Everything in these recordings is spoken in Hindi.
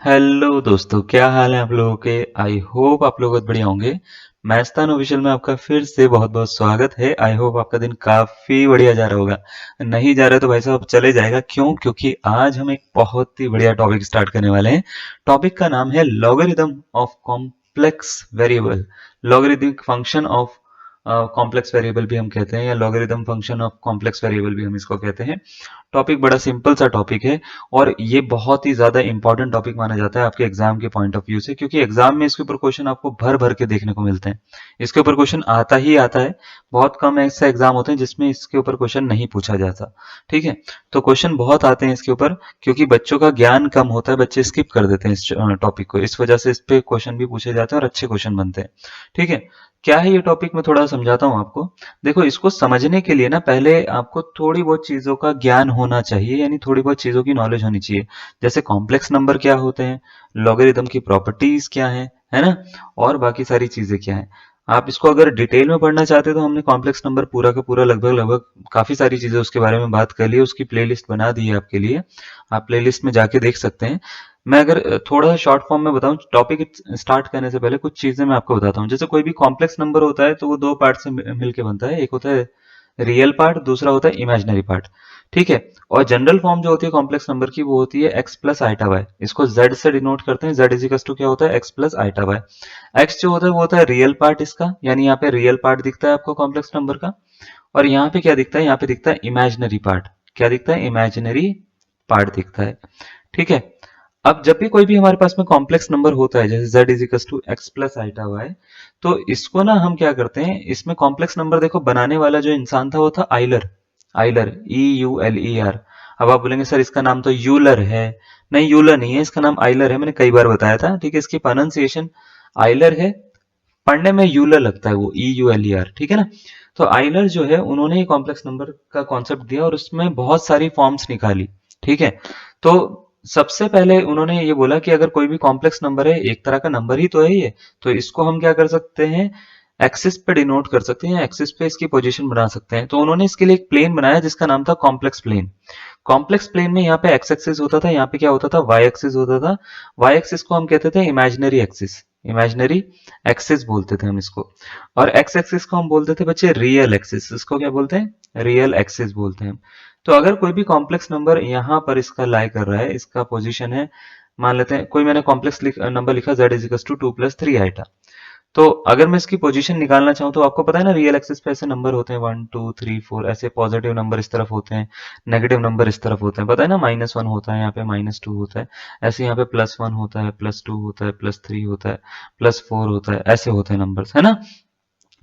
हेलो दोस्तों, क्या हाल है आप लोगों के। आई होप आप लोग बहुत बढ़िया होंगे। मैस्तान ऑफिशियल में आपका फिर से बहुत बहुत स्वागत है। आई होप आपका दिन काफी बढ़िया जा रहा होगा। नहीं जा रहा तो भाई साहब चले जाएगा, क्यों? क्योंकि आज हम एक बहुत ही बढ़िया टॉपिक स्टार्ट करने वाले हैं। टॉपिक का नाम है logarithm of complex variable. Logarithmic function of complex variable भी हम कहते हैं, या logarithm function of complex variable भी हम इसको कहते हैं। टॉपिक बड़ा सिंपल सा टॉपिक है, और ये बहुत ही ज्यादा इंपॉर्टेंट टॉपिक माना जाता है आपके एग्जाम के पॉइंट ऑफ व्यू से, क्योंकि एग्जाम में इसके ऊपर क्वेश्चन आपको भर भर के देखने को मिलते हैं। इसके ऊपर क्वेश्चन आता ही आता है। बहुत कम ऐसे एग्जाम होते हैं जिसमें इसके ऊपर क्वेश्चन नहीं पूछा जाता। ठीक है। तो क्वेश्चन बहुत आते हैं इसके ऊपर, क्योंकि बच्चों का ज्ञान कम होता है, बच्चे स्किप कर देते हैं इस टॉपिक को। इस वजह से इस पे क्वेश्चन भी पूछे जाते हैं और अच्छे क्वेश्चन बनते हैं। ठीक है। क्या है ये टॉपिक, मैं थोड़ा समझाता हूँ आपको। देखो, इसको समझने के लिए ना पहले आपको थोड़ी बहुत चीजों का ज्ञान होना चाहिए, यानी थोड़ी बहुत चीजों की नॉलेज होनी चाहिए। जैसे कॉम्प्लेक्स नंबर क्या होते हैं, लॉगरिथम की प्रॉपर्टीज क्या है ना, और बाकी सारी चीजें क्या है। आप इसको अगर डिटेल में पढ़ना चाहते हैं तो हमने कॉम्प्लेक्स नंबर पूरा का पूरा लगभग लगभग काफी सारी चीजें उसके बारे में बात कर ली है, उसकी प्लेलिस्ट बना दी है आपके लिए। आप प्लेलिस्ट में जाके देख सकते हैं। मैं अगर थोड़ा शॉर्ट फॉर्म में बताऊं, टॉपिक स्टार्ट करने से पहले कुछ चीजें मैं आपको बताता हूँ। जैसे कोई भी कॉम्प्लेक्स नंबर होता है तो वो दो पार्ट से मिलकर बनता है। एक होता है रियल पार्ट, दूसरा होता है इमेजिनरी पार्ट। ठीक है। और जनरल फॉर्म जो होती है कॉम्प्लेक्स नंबर की, वो होती है एक्स प्लस आइटा वाई। इसको जेड से डिनोट करते हैं। जेड इजिकल्स टू क्या होता है, x plus iota Y. X जो होता है वो होता है रियल पार्ट इसका, यानी यहाँ पे रियल पार्ट दिखता है आपको कॉम्प्लेक्स नंबर का। और यहाँ पे क्या दिखता है, यहाँ पे दिखता है इमेजिनरी पार्ट। क्या दिखता है, इमेजिनरी पार्ट दिखता है। ठीक है। अब जब भी कोई भी हमारे पास में कॉम्प्लेक्स नंबर होता है, जैसे z is equal to x plus iota y, तो इसको ना हम क्या करते हैं, इसमें कॉम्प्लेक्स नंबर देखो, बनाने वाला जो इंसान था वो था आइलर। Euler, EULER। अब आप बोलेंगे सर इसका नाम तो यूलर है। नहीं, यूलर नहीं है, इसका नाम आइलर है। मैंने कई बार बताया था। ठीक है। इसकी प्रोनाउंसिएशन आइलर है, पढ़ने में यूलर लगता है, वो EULER। ठीक है ना। तो आइलर जो है, उन्होंने ही कॉम्प्लेक्स नंबर का कॉन्सेप्ट दिया और उसमें बहुत सारी फॉर्म्स निकाली। ठीक है। तो सबसे पहले उन्होंने ये बोला कि अगर कोई भी कॉम्प्लेक्स नंबर है, एक तरह का नंबर ही तो है ये, तो इसको हम क्या कर सकते हैं, एक्सिस पे डिनोट कर सकते हैं, एक्सिस पे इसकी पोजीशन बना सकते हैं। तो उन्होंने इसके लिए एक प्लेन बनाया जिसका नाम था कॉम्प्लेक्स प्लेन। कॉम्प्लेक्स प्लेन में यहाँ पे एक्स एक्सिस होता था, यहाँ पे क्या होता था, वाई एक्सिस होता था। वाई एक्सिस को हम कहते थे इमेजिनरी एक्सिस। इमेजिनरी एक्सिस बोलते थे हम इसको। और एक्स एक्सिस को हम बोलते थे बच्चे रियल एक्सिस। इसको क्या बोलते हैं, रियल एक्सिस बोलते हैं। तो अगर कोई भी कॉम्प्लेक्स नंबर यहाँ पर इसका लाई कर रहा है, इसका पोजीशन है, मान लेते हैं कोई मैंने कॉम्प्लेक्स नंबर लिखा z is equal to 2 + 3 iota. तो अगर मैं इसकी पोजीशन निकालना चाहूँ, तो आपको पता है ना, रियल एक्सिस पे ऐसे नंबर होते हैं 1 2 3 4, ऐसे पॉजिटिव नंबर इस तरफ होते हैं, नेगेटिव नंबर इस तरफ होते हैं। पता है ना, -1 होता है, यहाँ पे -2 होता है। ऐसे यहाँ पे +1 होता है, +2 होता है, +3 होता है, +4 होता है, ऐसे होते हैं नंबर्स, है ना।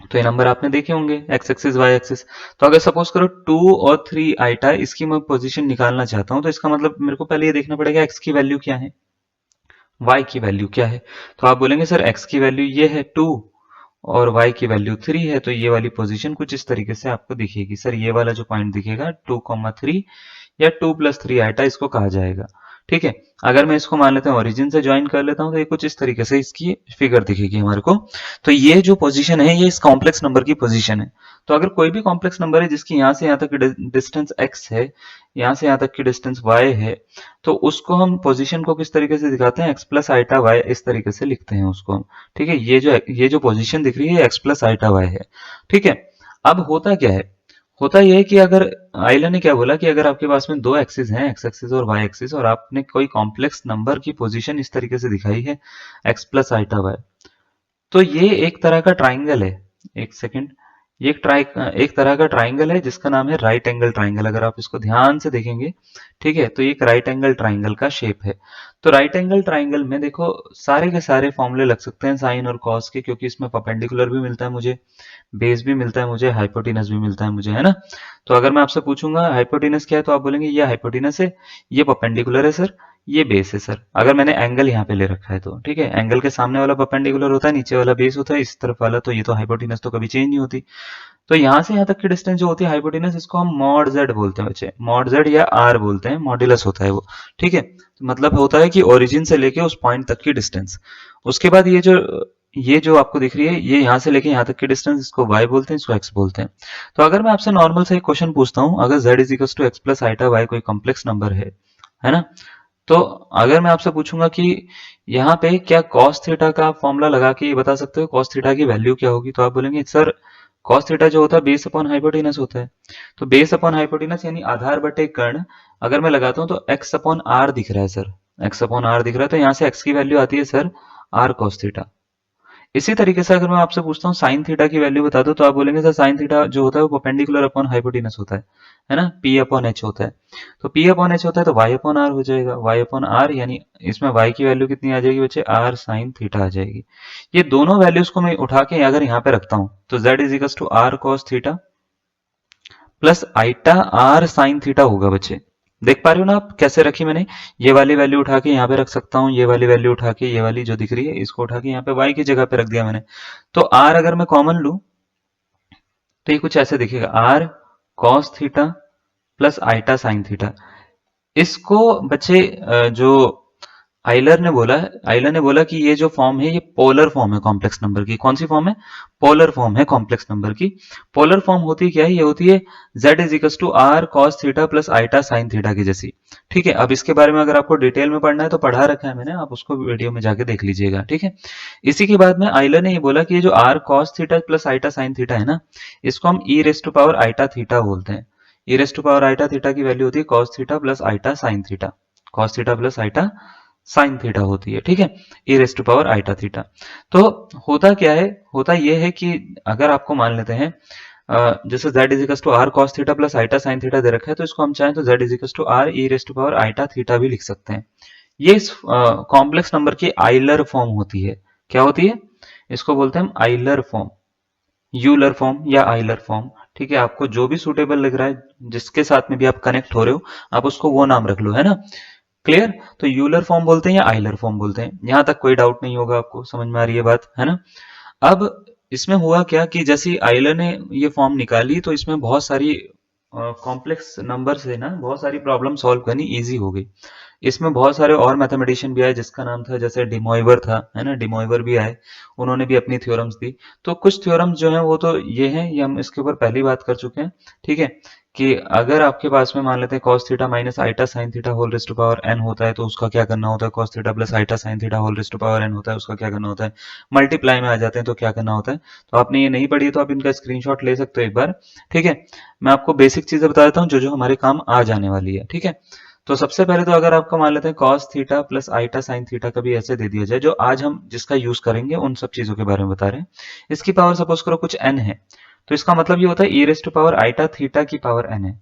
तो ये नंबर आपने देखे होंगे, एक्स एक्सिस वाई एक्सिस। तो अगर सपोज करो 2 और 3 आइटा, इसकी मैं पोजीशन निकालना चाहता हूँ, तो इसका मतलब मेरे को पहले ये देखना पड़ेगा एक्स की वैल्यू क्या है, वाई की वैल्यू क्या है। तो आप बोलेंगे सर एक्स की वैल्यू ये है 2 और y की वैल्यू 3 है, तो ये वाली पोजीशन कुछ इस तरीके से आपको दिखेगी। सर ये वाला जो पॉइंट दिखेगा 2, 3 या 2 + 3 आइटा, इसको कहा जाएगा। ठीक है। अगर मैं इसको मान लेता हूँ ओरिजिन से ज्वाइन कर लेता हूँ, तो ये कुछ इस तरीके से इसकी फिगर दिखेगी हमारे को। तो ये जो पोजीशन है, ये इस कॉम्प्लेक्स नंबर की पोजीशन है। तो अगर कोई भी कॉम्प्लेक्स नंबर है जिसकी यहाँ से यहाँ तक की डिस्टेंस x है, यहाँ से यहाँ तक की डिस्टेंस y है, तो उसको हम पोजीशन को किस तरीके से दिखाते हैं, x प्लस आइटा y, इस तरीके से लिखते हैं उसको हम। ठीक है। ये जो पोजीशन दिख रही है, x प्लस आइटा y है। ठीक है। अब होता क्या है, होता यह है कि अगर आइलर ने क्या बोला कि अगर आपके पास में दो एक्सिस हैं, एक्स एक्सिस और वाई एक्सिस, और आपने कोई कॉम्प्लेक्स नंबर की पोजीशन इस तरीके से दिखाई है, एक्स प्लस आइटा वाई, तो ये एक तरह का ट्राइंगल है। एक सेकंड। ये एक तरह का ट्राइंगल है जिसका नाम है राइट एंगल ट्राइंगल। अगर आप इसको ध्यान से देखेंगे, ठीक है, तो ये एक राइट एंगल ट्राइंगल का शेप है। तो राइट एंगल ट्राइंगल में देखो, सारे के सारे फॉर्मूले लग सकते हैं साइन और कॉस के, क्योंकि इसमें परपेंडिकुलर भी मिलता है मुझे, बेस भी मिलता है मुझे, हाइपोटेनस भी मिलता है मुझे, है ना। तो अगर मैं आपसे पूछूंगा हाइपोटेनस क्या है, तो आप बोलेंगे ये हाइपोटेनस है, ये परपेंडिकुलर है सर, ये बेस है सर। अगर मैंने एंगल यहाँ पे ले रखा है तो ठीक है, एंगल के सामने वाला परपेंडिकुलर होता है, नीचे वाला बेस होता है, इस तरफ वाला तो ये तो हाइपोटेनस तो कभी चेंज नहीं होती। तो यहाँ से यहाँ तक की डिस्टेंस जो होती है हाइपोटेनस, इसको हम मॉड जेड बोलते हैं बच्चे, मॉड जेड या आर बोलते हैं, मॉड्यूलस होता है वो। ठीक है। तो मतलब होता है कि ओरिजिन से लेके उस पॉइंट तक की डिस्टेंस। उसके बाद ये जो आपको दिख रही है, ये यहाँ से लेके यहाँ तक की डिस्टेंस, इसको y बोलते हैं, इसको x बोलते हैं। तो अगर मैं आपसे नॉर्मल से एक क्वेश्चन पूछता हूँ, अगर z is equal to x plus iota y कोई कॉम्प्लेक्स नंबर है ना, तो अगर मैं आपसे पूछूंगा कि यहाँ पे क्या cos थीटा का फॉर्मूला लगा के ये बता सकते हो cos थीटा की वैल्यू क्या होगी, तो आप बोलेंगे सर cos थीटा जो होता है बेस अपॉन हाइपोटेनस होता है। तो बेस अपॉन हाइपोटेनस यानी आधार बटे कर्ण अगर मैं लगाता हूँ तो x अपॉन आर दिख रहा है सर, x अपॉन आर दिख रहा है, तो यहाँ से x की वैल्यू आती है सर r cos थीटा। इसी तरीके से अगर मैं आपसे पूछता हूँ साइन थीटा की वैल्यू बता दो, तो आप बोलेंगे सर साइन थीटा जो होता है वो परपेंडिकुलर अपॉन हाइपोटेनस होता है ना, पी अपॉन एच होता है। तो पी अपॉन एच होता है तो वाई अपॉन आर हो जाएगा, वाई अपॉन आर यानी इसमें वाई की वैल्यू कितनी आ जाएगी बच्चे, आर साइन थीटा आ जाएगी। ये दोनों वैल्यूज को मैं उठा के अगर यहाँ पे रखता हूँ तो z is equal to are cos theta plus iota r sine theta होगा बच्चे। देख पा रहे हो ना आप कैसे रखी मैंने, ये वाली वैल्यू उठा के यहाँ पे रख सकता हूँ, ये वाली वैल्यू उठा के, ये वाली जो दिख रही है इसको उठा के यहाँ पे y की जगह पे रख दिया मैंने। तो r अगर मैं कॉमन लूं तो ये कुछ ऐसे दिखेगा, r cos theta plus iota sine theta. इसको बच्चे जो आइलर ने बोला कि ये जो फॉर्म है ये पोलर फॉर्म है कॉम्प्लेक्स नंबर की। कौन सी फॉर्म है, पोलर फॉर्म है कॉम्प्लेक्स नंबर की। पोलर फॉर्म होती क्या है, ये होती है z is equal to are cos theta plus iota sine theta की जैसी। ठीक है, अब इसके बारे में अगर आपको डिटेल में पढ़ना है तो पढ़ा रखा है मैंने, आप उसको वीडियो में जाके देख लीजिएगा। ठीक है, इसी के बाद में आइलर ने ये बोला कि ये जो R cos theta plus iota sine theta है ना, इसको हम e raise to power iota theta बोलते हैं। E raise to power iota theta की वैल्यू होती है cos theta plus iota sine theta, cos theta plus iota sine theta होती है। ठीक है, e raise to power iota theta. तो होता क्या है, होता यह है कि अगर आपको मान लेते हैं जैसे z is equal to are cos theta plus iota sine theta दे रखा है, तो इसको हम चाहें तो z is equal to are e raise to power iota theta भी लिख सकते हैं। ये इस कॉम्प्लेक्स नंबर की आइलर फॉर्म होती है। क्या होती है, इसको बोलते हैं हम आइलर फॉर्म, यूलर फॉर्म या आइलर फॉर्म। ठीक है, आपको जो भी सुटेबल लग रहा है, जिसके साथ में भी आप कनेक्ट हो रहे हो, आप उसको वो नाम रख लो, है ना। क्लियर, तो यूलर फॉर्म बोलते हैं या आइलर फॉर्म बोलते हैं, यहां तक कोई डाउट नहीं होगा, आपको समझ में आ रही है बात, है ना। अब इसमें हुआ क्या कि जैसे आइलर ने ये फॉर्म निकाली तो इसमें बहुत सारी कॉम्प्लेक्स नंबर से ना बहुत सारी प्रॉब्लम सॉल्व करनी इजी हो गई। इसमें बहुत सारे और मैथमेटिशियन भी आए जिसका नाम था, जैसे डिमोइवर था, है ना, डिमोइवर भी आए, उन्होंने भी अपनी थ्योरम्स दी। तो कुछ थ्योरम्स जो हैं वो तो ये हैं, ये हम इसके ऊपर पहली बात कर चुके हैं। ठीक है, कि अगर आपके पास में मान लेते हैं cos theta minus iota sine theta whole raise to power n होता है तो उसका क्या करना होता है, cos theta plus iota sine theta whole raise to power n होता है उसका क्या करना होता है, मल्टीप्लाई में आ जाते हैं तो क्या करना होता है। तो आपने ये नहीं पढ़ी तो आप इनका स्क्रीनशॉट ले सकते हो एक बार। ठीक है, मैं आपको बेसिक चीजें बता देता हूँ जो जो हमारे काम आ जाने वाली है। ठीक है, तो सबसे पहले तो अगर आपको मान लेते हैं cos theta plus iota sine theta कभी ऐसे दे दिया जाए, जो आज हम जिसका यूज करेंगे उन सब चीजों के बारे में बता रहे हैं। इसकी पावर सपोज करो कुछ n है, तो इसका मतलब ये होता है e raise to power iota theta की पावर n है।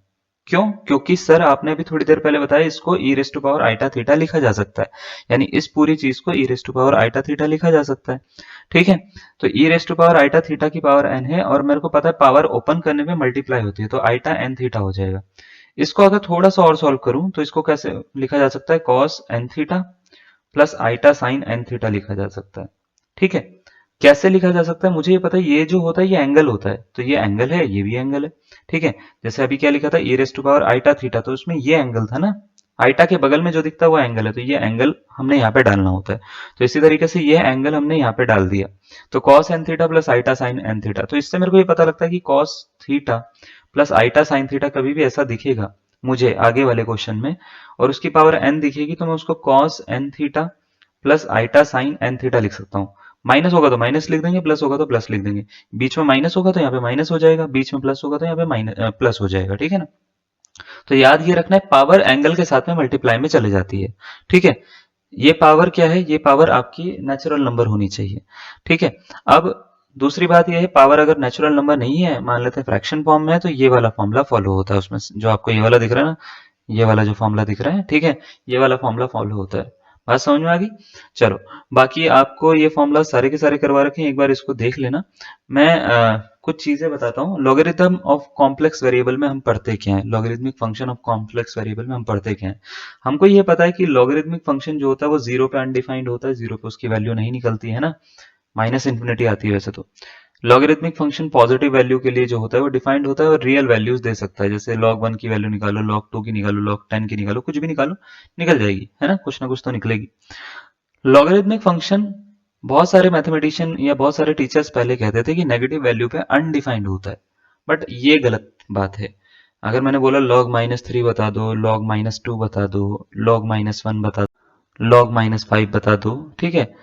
क्यों, क्योंकि सर आपने अभी थोड़ी देर पहले बताया इसको e raise to power iota theta लिखा जा सकता है, यानी इस पूरी चीज को e raise to power iota theta लिखा जा सकता है। ठीक है, तो e raise to power iota theta की पावर n है और मेरे को पता है पावर ओपन करने में मल्टीप्लाई होती है, तो आइटा एन थीटा हो जाएगा। इसको अगर थोड़ा सा और सॉल्व करूं तो इसको कैसे लिखा जा सकता है, cos n theta plus iota sine n theta लिखा जा सकता है। ठीक है, कैसे लिखा जा सकता है, मुझे ये पता है ये जो होता है ये एंगल होता है, तो ये एंगल है, ये भी एंगल है। ठीक है, जैसे अभी क्या लिखा था, e raise to power iota theta, तो उसमें ये एंगल था ना, आइटा के बगल में जो दिखता है वो एंगल है, तो ये एंगल हमने यहाँ पे डालना होता है। तो इसी तरीके से ये एंगल हमने यहाँ पे डाल दिया, तो cos n theta plus iota sine n theta. तो इससे मेरे को ये पता लगता है कि cos theta plus iota sine theta कभी भी ऐसा दिखेगा मुझे आगे वाले क्वेश्चन में, और उसकी पावर एन दिखेगी तो मैं उसको cos n theta plus iota sine n theta लिख सकता हूँ। माइनस होगा तो माइनस लिख देंगे, प्लस होगा तो प्लस लिख देंगे, बीच में माइनस होगा तो यहाँ पे माइनस हो जाएगा, बीच में प्लस होगा तो यहाँ पे माइनस प्लस हो जाएगा। ठीक है ना, तो याद ये रखना है पावर एंगल के साथ में मल्टीप्लाई में चले जाती है। ठीक है, ये पावर क्या है, ये पावर आपकी नेचुरल नंबर होनी चाहिए। ठीक है, अब दूसरी बात ये है, पावर अगर नेचुरल नंबर नहीं है, मान लेते हैं फ्रैक्शन फॉर्म में है, तो ये वाला फॉर्मूला फॉलो होता है उसमें, जो आपको ये वाला दिख रहा है ना, ये वाला जो फॉर्मूला दिख रहा है, ठीक है, ये वाला फॉर्मूला फॉलो होता है। बात समझ में आ गई, चलो बाकी आपको ये फॉर्मूला सारे के सारे करवा रखे हैं, एक बार इसको देख लेना। मैं कुछ चीजें बताता हूँ। लॉगरिथम ऑफ कॉम्प्लेक्स वेरिएबल में हम पढ़ते क्या है, logarithmic function of complex variable में हम पढ़ते क्या है। हमको ये पता है कि लॉगरिथमिक फंक्शन जो होता है वो जीरो पे अनडिफाइंड होता है, जीरो पे उसकी वैल्यू नहीं निकलती है ना, माइनस इन्फिनिटी आती है वैसे तो। लॉगरिथमिक फंक्शन पॉजिटिव वैल्यू के लिए जो होता है वो डिफाइंड होता है और रियल वैल्यूज दे सकता है, जैसे log 1 की वैल्यू निकालो, log 2 की निकालो, log 10 की निकालो, कुछ भी निकालो, निकल जाएगी, है ना कुछ तो निकलेगी। लॉगरिथमिक फंक्शन बहुत सारे मैथमेटिशियन या बहुत सारे टीचर्स पहले कहते थे कि नेगेटिव वैल्यू पे अनडिफाइंड होता है, बट ये गलत बात है। अगर मैंने बोला log -3 बता दो, log -2 बता दो, log -1 बता दो, log -5 बता दो, ठीक है।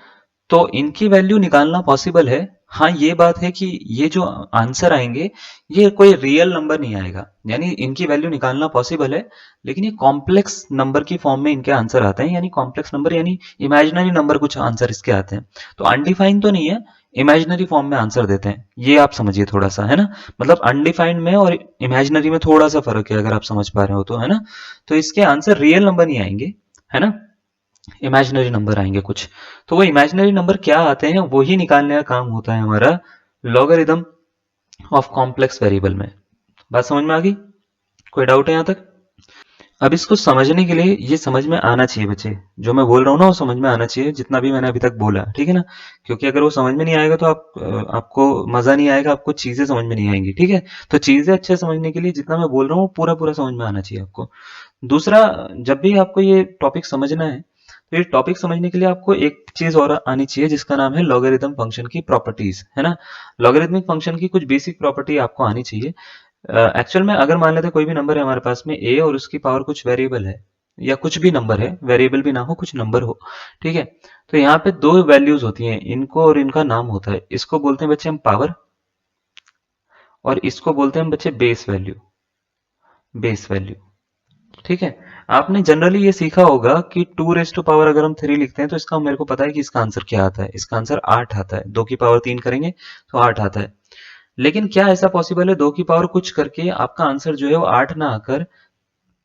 तो इनकी वैल्यू निकालना पॉसिबल है। हाँ, ये बात है कि ये जो आंसर आएंगे ये कोई रियल नंबर नहीं आएगा, यानी इनकी वैल्यू निकालना पॉसिबल है, लेकिन ये कॉम्प्लेक्स नंबर की फॉर्म में इनके आंसर आते हैं, यानी कॉम्प्लेक्स नंबर यानी इमेजिनरी नंबर कुछ आंसर इसके आते हैं। तो अनडिफाइंड तो नहीं है, इमेजिनरी फॉर्म में आंसर देते हैं, ये आप समझिए थोड़ा सा, है ना। मतलब अनडिफाइंड में और इमेजिनरी में थोड़ा सा फर्क है, अगर आप समझ पा रहे हो तो, है ना। तो इसके आंसर रियल नंबर नहीं आएंगे, है ना, इमेजिनरी नंबर आएंगे कुछ। तो वो इमेजिनरी नंबर क्या आते हैं वही निकालने का काम होता है हमारा लॉगरिदम ऑफ कॉम्प्लेक्स वेरिएबल में। बात समझ में आ गई? कोई डाउट है यहाँ तक? अब इसको समझने के लिए ये समझ में आना चाहिए बच्चे, जो मैं बोल रहा हूँ ना वो समझ में आना चाहिए, जितना भी मैंने अभी तक बोला, ठीक है ना। क्योंकि अगर वो समझ में नहीं आएगा तो आपको मजा नहीं आएगा, आपको चीजें समझ में नहीं आएंगी, ठीक है। तो चीजें अच्छे समझने के लिए जितना मैं बोल रहा हूँ पूरा पूरा समझ में आना चाहिए आपको। दूसरा, जब भी आपको ये टॉपिक समझना है तो ये टॉपिक समझने के लिए आपको एक चीज और आनी चाहिए जिसका नाम है लॉगरिथम फंक्शन की प्रॉपर्टीज, है ना। लॉगरिथमिक फंक्शन की कुछ बेसिक प्रॉपर्टी आपको आनी चाहिए। एक्चुअल में अगर मान लेते हैं कोई भी नंबर है हमारे पास में a और उसकी पावर कुछ वेरिएबल है, या कुछ भी नंबर है, वेरिएबल भी ना हो कुछ नंबर हो, ठीक है। तो यहाँ पे दो वैल्यूज होती हैं, इनको और इनका नाम होता है, इसको बोलते हैं बच्चे हम पावर, और इसको बोलते हैं हम बच्चे बेस वैल्यू। बेस वैल्यू, ठीक है। आपने जनरली ये सीखा होगा कि 2 रेज़ टू पावर अगर हम 3 लिखते हैं तो इसका मेरे को पता है कि इसका आंसर क्या आता है, इसका आंसर 8 आता है। 2 की पावर 3 करेंगे तो 8 आता है। लेकिन क्या ऐसा पॉसिबल है 2 की पावर कुछ करके आपका आंसर जो है वो 8 ना आकर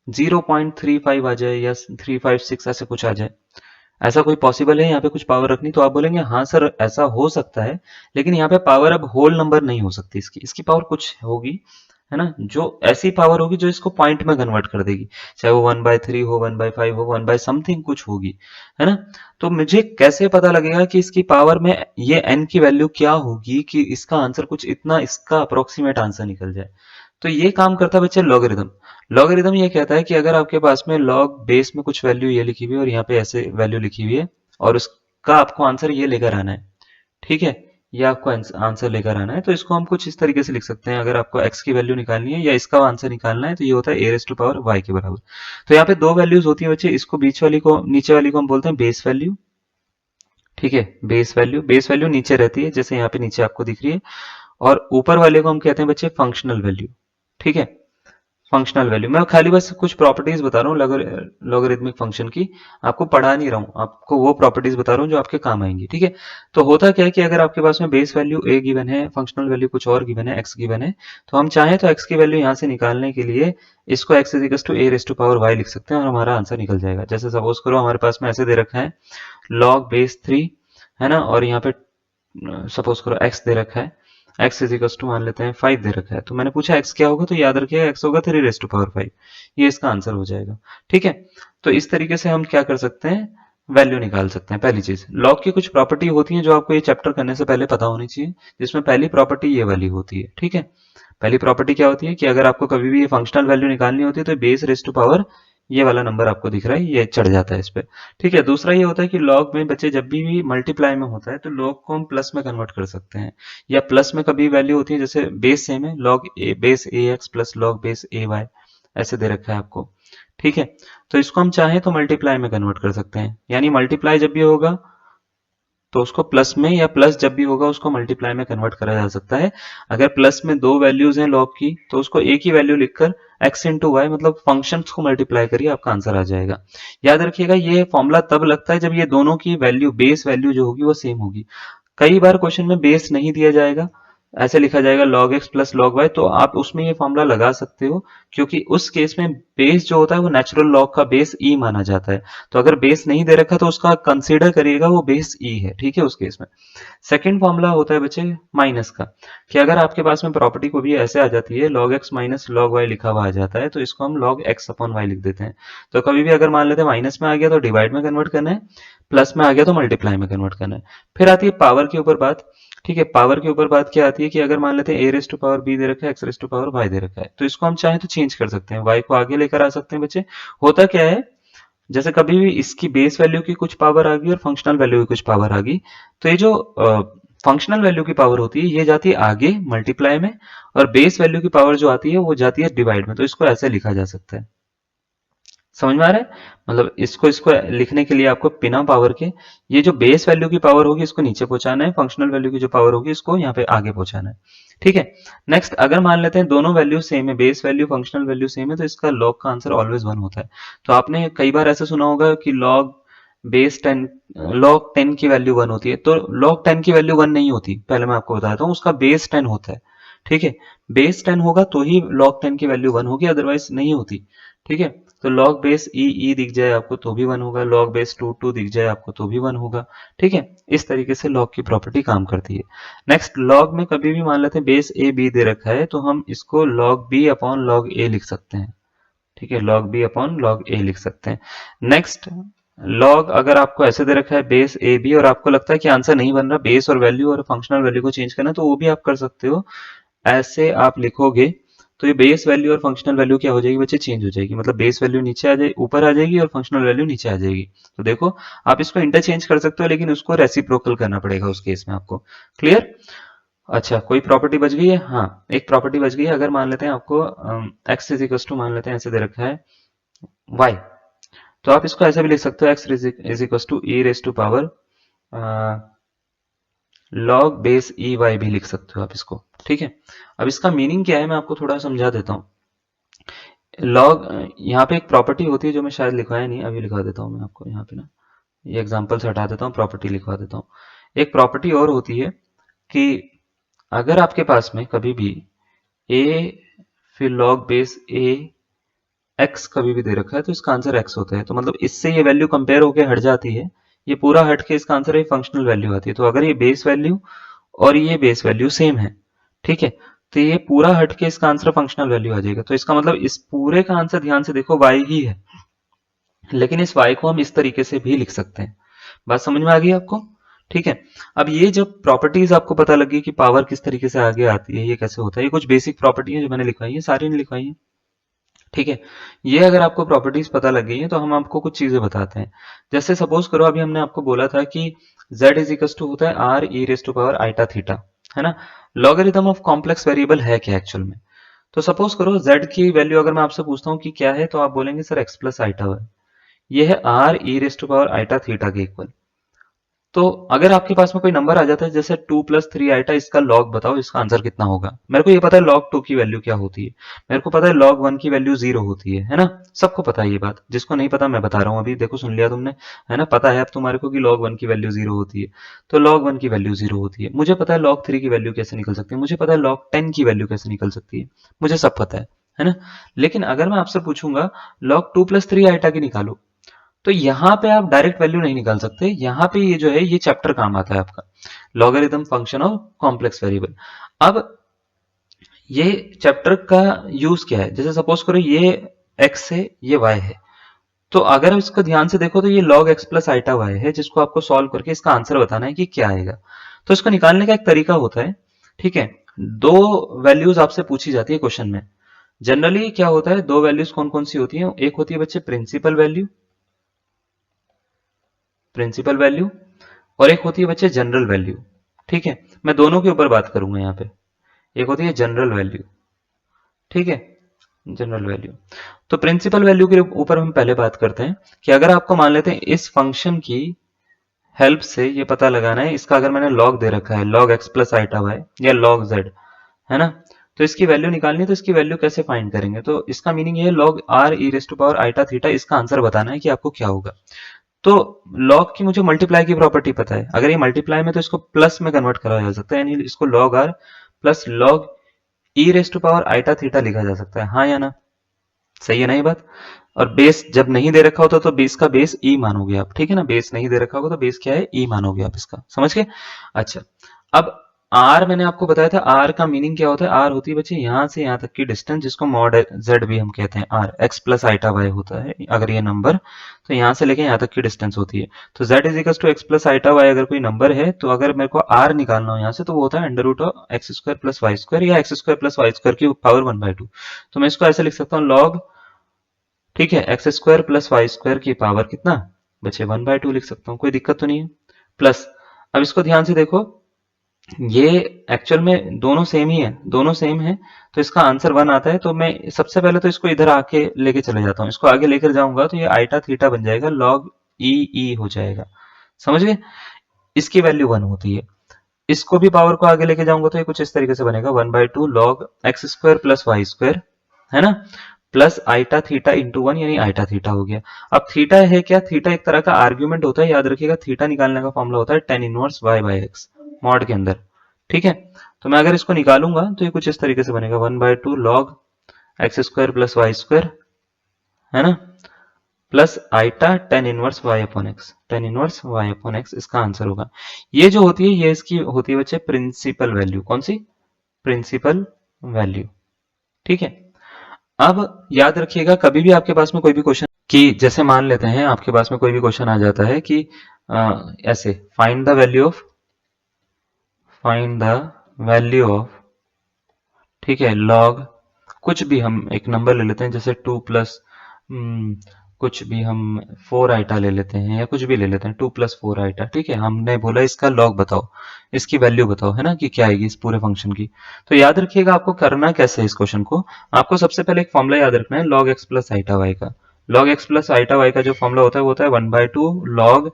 0.35 आ जाए या 356 ऐसे कुछ आ जाए? ऐसा कोई पॉसिबल है यहाँ पे कुछ पावर रखनी? तो आप बोलेंगे हाँ सर ऐसा हो सकता है, लेकिन यहाँ पे पावर अब होल नंबर नहीं हो सकती, इसकी इसकी पावर कुछ होगी, है ना, जो ऐसी पावर होगी जो इसको पॉइंट में कन्वर्ट कर देगी, चाहे वो 1/3 हो, 1/5 हो, 1/समथिंग कुछ होगी, है ना। तो मुझे कैसे पता लगेगा कि इसकी पावर में ये n की वैल्यू क्या होगी कि इसका आंसर कुछ इतना, इसका अप्रोक्सीमेट आंसर निकल जाए? तो ये काम करता है बच्चे लॉगरिदम। लॉगरिदम ये कहता है कि अगर आपके पास में लॉग बेस में कुछ वैल्यू ये लिखी हुई है और यहाँ पे ऐसे वैल्यू लिखी हुई है, और उसका आपको आंसर ये लेकर आना है, ठीक है, ये आपको आंसर लेकर आना है, तो इसको हम कुछ इस तरीके से लिख सकते हैं। अगर आपको x की वैल्यू निकालनी है या इसका आंसर निकालना है तो ये होता है a⁻y के बराबर। तो यहाँ पे दो वैल्यूज होती है बच्चे, इसको बीच वाली को, नीचे वाली को हम बोलते हैं बेस वैल्यू, ठीक है। बेस वैल्यू, बेस वैल्यू नीचे रहती है जैसे यहाँ पे नीचे आपको दिख रही है, और ऊपर वाले को हम कहते हैं बच्चे फंक्शनल वैल्यू, ठीक है। फंक्शनल वैल्यू, मैं खाली बस कुछ प्रॉपर्टीज बता रहा हूँ लॉगरिथमिक फंक्शन की, आपको पढ़ा नहीं रहा हूँ, आपको वो प्रॉपर्टीज बता रहा हूँ जो आपके काम आएंगी, ठीक है। तो होता क्या है कि अगर आपके पास में बेस वैल्यू a गिवन है, फंक्शनल वैल्यू कुछ और गिवन है, x गिवन है, तो हम चाहें तो x की वैल्यू यहाँ से निकालने के लिए इसको x a⁻y लिख सकते हैं और हमारा आंसर निकल जाएगा। जैसे सपोज करो हमारे पास में ऐसे दे रखा है log बेस 3, है ना, और यहाँ पे सपोज करो x दे रखा है, x इज इक्वल टू मान लेते हैं 5 दे रखा है, तो मैंने पूछा x क्या होगा, तो याद रखिएगा x होगा 3 रेज़ टू पावर 5, ये इसका आंसर हो जाएगा, ठीक है। तो इस तरीके से हम क्या कर सकते हैं, वैल्यू निकाल सकते हैं। पहली चीज, लॉग की कुछ प्रॉपर्टी होती है जो आपको ये चैप्टर करने से पहले पता होनी चाहिए, जिसमें पहली प्रॉपर्टी ये वाली होती है, ठीक है। पहली प्रॉपर्टी क्या होती है कि अगर आपको कभी भी ये फंक्शनल वैल्यू निकालनी होती है तो बेस रेज़ टू पावर, ये वाला नंबर आपको दिख रहा है, ये चढ़ जाता है इस पे, ठीक है। दूसरा ये होता है कि लॉग में बच्चे जब भी मल्टीप्लाई में होता है तो लॉग को हम प्लस में कन्वर्ट कर सकते हैं, या प्लस में कभी वैल्यू होती है, जैसे बेस सेम है, log A base a x plus log base A Y, ऐसे दे रखा है आपको, ठीक है। तो इसको हम चाहें तो मल्टीप्लाई में कन्वर्ट कर सकते हैं, यानी मल्टीप्लाई जब भी होगा तो उसको प्लस में, या प्लस जब भी होगा उसको मल्टीप्लाई में कन्वर्ट करा जा सकता है। अगर प्लस में दो वैल्यूज हैं लॉग की तो उसको एक ही वैल्यू लिखकर x इंटू वाई, मतलब फंक्शंस को मल्टीप्लाई करिए, आपका आंसर आ जाएगा। याद रखिएगा ये फॉर्मूला तब लगता है जब ये दोनों की वैल्यू, बेस वैल्यू जो होगी वो सेम होगी। कई बार क्वेश्चन में बेस नहीं दिया जाएगा, ऐसे लिखा जाएगा log x plus log y, तो आप उसमें ये फॉर्मूला लगा सकते हो, क्योंकि उस केस में बेस जो होता है वो नेचुरल लॉग का बेस ई माना जाता है। तो अगर बेस नहीं दे रखा तो उसका कंसीडर करिएगा वो बेस ई है, ठीक है, उस केस में। सेकंड फॉर्मूला होता है बच्चे माइनस का, कि अगर आपके पास में प्रॉपर्टी को भी ऐसे आ जाती है log x minus log y लिखा हुआ आ जाता है, तो इसको हम log x अपॉन y लिख देते हैं। तो कभी भी अगर मान लेते हैं माइनस में आ गया तो डिवाइड में कन्वर्ट करना है, प्लस में आ गया तो मल्टीप्लाई में कन्वर्ट करना है। फिर आती है पावर के ऊपर बात, ठीक है। पावर के ऊपर बात क्या आती है कि अगर मान लेते हैं a⁻b दे रखा है, x⁻y दे रखा है, तो इसको हम चाहें तो चेंज कर सकते हैं, y को आगे लेकर आ सकते हैं बच्चे। होता क्या है, जैसे कभी भी इसकी बेस वैल्यू की कुछ पावर आ गई और फंक्शनल वैल्यू की कुछ पावर आ गई, तो ये जो फंक्शनल वैल्यू की पावर होती है ये जाती है आगे मल्टीप्लाई में, और बेस वैल्यू की पावर जो आती है वो जाती है डिवाइड में, तो इसको ऐसे लिखा जा सकता है। समझ में आ रहा है? मतलब इसको इसको लिखने के लिए आपको बिना पावर के ये जो बेस वैल्यू की पावर होगी इसको नीचे पहुंचाना है, फंक्शनल वैल्यू की जो पावर होगी इसको यहाँ पे आगे पहुंचाना है। ठीक है। नेक्स्ट, अगर मान लेते हैं दोनों वैल्यू सेम है, base value functional value same है, तो इसका लॉग का आंसर ऑलवेज 1 होता है। तो आपने कई बार ऐसा सुना होगा कि लॉग 10 की वैल्यू 1 होती है, तो लॉग 10 की वैल्यू 1 नहीं होती, पहले मैं आपको बताता हूँ, उसका बेस 10 होता है। ठीक है। बेस 10 होगा तो ही लॉग 10 की वैल्यू 1 होगी, अदरवाइज नहीं होती। ठीक है। तो लॉग बेस ई दिख जाए आपको तो भी 1 होगा, लॉग बेस 2 दिख जाए आपको तो भी 1 होगा। ठीक है। इस तरीके से लॉग की प्रॉपर्टी काम करती है। नेक्स्ट, लॉग में कभी भी मान लेते हैं बेस ए बी दे रखा है तो हम इसको लॉग बी अपॉन लॉग ए लिख सकते हैं। ठीक है, लॉग बी अपॉन लॉग ए लिख सकते हैं। नेक्स्ट, लॉग अगर आपको ऐसे दे रखा है बेस ए बी और आपको लगता है कि आंसर नहीं बन रहा, बेस और वैल्यू और फंक्शनल वैल्यू को चेंज करना, तो वो भी आप कर सकते हो। ऐसे आप लिखोगे तो ये बेस वैल्यू और फंक्शनल वैल्यू क्या हो जाएगी बच्चे, चेंज हो जाएगी। मतलब बेस वैल्यू नीचे आ जाएगी, ऊपर आ जाएगी, और फंक्शनल वैल्यू नीचे आ जाएगी। तो देखो, आप इसको इंटरचेंज कर सकते हो, लेकिन उसको रेसिप्रोकल करना पड़ेगा उस केस में आपको। क्लियर? अच्छा, कोई प्रॉपर्टी बच गई है? हाँ, एक प्रॉपर्टी बच गई है। अगर मान लेते हैं आपको x इज इक्वल टू, मान लेते हैं ऐसे दे रखा है y, तो आप इसको ऐसे भी लिख सकते हो, x is equal to e raise to power log base e y भी लिख सकते हो आप इसको। ठीक है। अब इसका मीनिंग क्या है मैं आपको थोड़ा समझा देता हूँ। लॉग, यहाँ पे एक प्रॉपर्टी होती है जो मैं शायद लिखवाया नहीं, अभी लिखवा देता हूँ मैं आपको यहाँ पे ना। ये एग्जांपल से हटा देता हूँ, प्रॉपर्टी लिखवा देता हूँ। एक प्रॉपर्टी और होती है कि अगर आपके पास में कभी भी a फिर लॉग बेस a x कभी भी दे रखा है तो इसका आंसर x होता है। तो मतलब इससे ये वैल्यू कंपेयर होके हट जाती है, ये पूरा हट के इसका आंसर है फंक्शनल वैल्यू आती है। तो अगर ये बेस वैल्यू और ये बेस वैल्यू सेम है, ठीक है, तो ये पूरा हट के इसका आंसर फंक्शनल वैल्यू आ जाएगा। तो इसका मतलब इस पूरे का आंसर ध्यान से देखो y ही है, लेकिन इस y को हम इस तरीके से भी लिख सकते हैं। बात समझ में आ गई आपको? ठीक है। अब ये जब प्रॉपर्टीज आपको पता लगी कि पावर किस तरीके से आगे आती है, ये कैसे होता है, ये कुछ बेसिक प्रॉपर्टी है जो मैंने लिखवाई है, सारी नहीं लिखवाई है। ठीक है। ये अगर आपको प्रॉपर्टीज पता लग गई है तो हम आपको कुछ चीजें बताते हैं। जैसे सपोज करो, अभी हमने आपको बोला था कि z इज इक्वल टू होता है r e raise to power iota theta, है ना। लॉगरिथम ऑफ कॉम्प्लेक्स वेरिएबल है क्या एक्चुअल में? तो सपोज करो z की वैल्यू अगर मैं आपसे पूछता हूँ कि क्या है, तो आप बोलेंगे सर x प्लस आइटा है। ये है r e raise to power iota theta के इक्वल। तो अगर आपके पास में कोई नंबर आ जाता है जैसे 2 + 3 आइटा, इसका लॉग बताओ, इसका आंसर कितना होगा? मेरे को ये पता है log 2 की वैल्यू क्या होती है, मेरे को पता है log 1 की वैल्यू 0 होती है ना। सबको पता है ये बात, जिसको नहीं पता मैं बता रहा हूँ अभी, देखो सुन लिया तुमने, है ना। पता है अब तुम्हारे को कि log 1 की वैल्यू 0 होती है, तो log 1 की वैल्यू 0 होती है। मुझे पता है log 3 की वैल्यू कैसे निकल सकती है, मुझे पता है log 10 की वैल्यू कैसे निकल सकती है, मुझे सब पता है ना। लेकिन अगर मैं आपसे पूछूंगा log 2 + 3 आइटा की निकालो, तो यहां पे आप डायरेक्ट वैल्यू नहीं निकाल सकते। यहां पे ये जो है ये चैप्टर काम आता है आपका, logarithm function of complex variable. अब ये चैप्टर का यूज क्या है? जैसे सपोज करो ये x है, ये y है, तो अगर आप इसको ध्यान से देखो तो ये log x plus iota y है, जिसको आपको सॉल्व करके इसका आंसर बताना है कि क्या आएगा। तो इसको निकालने का एक तरीका होता है। ठीक है। दो वैल्यूज आपसे पूछी जाती है क्वेश्चन में। जनरली क्या होता है, दो वैल्यूज कौन कौन सी होती है? एक होती है बच्चे प्रिंसिपल वैल्यू, प्रिंसिपल वैल्यू, और एक होती है बच्चे जनरल वैल्यू। ठीक है। मैं दोनों के ऊपर बात करूंगा यहाँ पे। एक होती है जनरल वैल्यू, ठीक है, जनरल वैल्यू। तो प्रिंसिपल वैल्यू के ऊपर हम पहले बात करते हैं कि अगर आपको मान लेते हैं इस फंक्शन की हेल्प से ये पता लगाना है, इसका अगर मैंने लॉग दे रखा है log x plus iota y या log z, है ना, तो इसकी वैल्यू निकालनी है। तो इसकी वैल्यू कैसे फाइंड करेंगे? तो इसका मीनिंग ये है log r e raise to power iota theta, इसका आंसर बताना है कि आपको क्या होगा। तो log की मुझे मल्टीप्लाई की प्रॉपर्टी पता है, अगर ये मल्टीप्लाई में तो इसको प्लस में कन्वर्ट करा जा सकता है, यानी इसको log r plus log e raise to power iota theta लिखा जा सकता है, हाँ या ना? सही है ना ये बात? और बेस जब नहीं दे रखा होता तो बेस का बेस ई मानोगे आप, ठीक है ना। बेस नहीं दे रखा होगा तो बेस क्या है, ई मानोगे आप, इसका समझ गए? अच्छा, अब आर मैंने आपको बताया था, आर का मीनिंग क्या होता है? आर होती है बच्चे यहां से यहां तक की डिस्टेंस, जिसको मॉड जेड भी हम कहते हैं। R x plus iota y होता है अगर ये नंबर, तो यहां से लेके यहां तक की डिस्टेंस होती है। तो z is equal to x plus iota y अगर कोई नंबर है, तो अगर मेरे को आर निकालना हो यहाँ से, तो वो होता है under root of X square plus Y square, या X square plus Y square की पावर 1/2। तो मैं इसको ऐसे लिख सकता हूँ लॉग, ठीक है, x square plus Y square की पावर कितना बचे 1/2 लिख सकता हूँ, कोई दिक्कत तो नहीं है। प्लस, अब इसको ध्यान से देखो, ये एक्चुअल में दोनों सेम ही है, दोनों सेम है, तो इसका आंसर 1 आता है। तो मैं सबसे पहले तो इसको इधर आके लेके चले जाता हूँ, इसको आगे लेकर जाऊंगा तो ये आइटा थीटा बन जाएगा, लॉग ई ई हो जाएगा। समझ गए? इसकी वैल्यू 1 होती है। इसको भी पावर को आगे लेके जाऊंगा तो ये कुछ इस तरीके से बनेगा, 1/2 log x square plus Y square, है ना, प्लस आइटा थीटा इंटू 1, यानी आइटा थीटा हो गया। अब थीटा है क्या? थीटा एक तरह का आर्ग्यूमेंट होता है, याद रखिएगा। थीटा निकालने का फॉर्मूला होता है tan inverse y by x mod के अंदर। ठीक है, तो मैं अगर इसको निकालूंगा तो ये कुछ इस तरीके से बनेगा, 1/2 log x square plus Y square, है ना, plus iota tan inverse y upon x, tan inverse y upon x इसका आंसर होगा। ये जो होती है ये इसकी होती है बच्चे प्रिंसिपल वैल्यू। कौन सी? Principal value. ठीक है, अब याद रखिएगा कभी भी आपके पास में कोई भी क्वेश्चन, कि जैसे मान लेते हैं आपके पास में कोई भी क्वेश्चन आ जाता है कि ऐसे फाइंड द वैल्यू ऑफ, ठीक है, लॉग, कुछ भी हम एक नंबर ले लेते हैं, जैसे 2 प्लस कुछ भी हम 4 आइटा ले लेते हैं, या कुछ भी ले लेते हैं 2 प्लस 4 आइटा। ठीक है, हमने बोला इसका लॉग बताओ, इसकी वैल्यू बताओ, है ना, कि क्या आएगी इस पूरे फंक्शन की। तो याद रखिएगा आपको करना कैसे है इस क्वेश्चन को। आपको सबसे पहले एक फॉर्मूला याद रखना है log x plus iota Y का। Log x plus iota Y का जो फॉर्मूला होता है वो होता है 1/2 log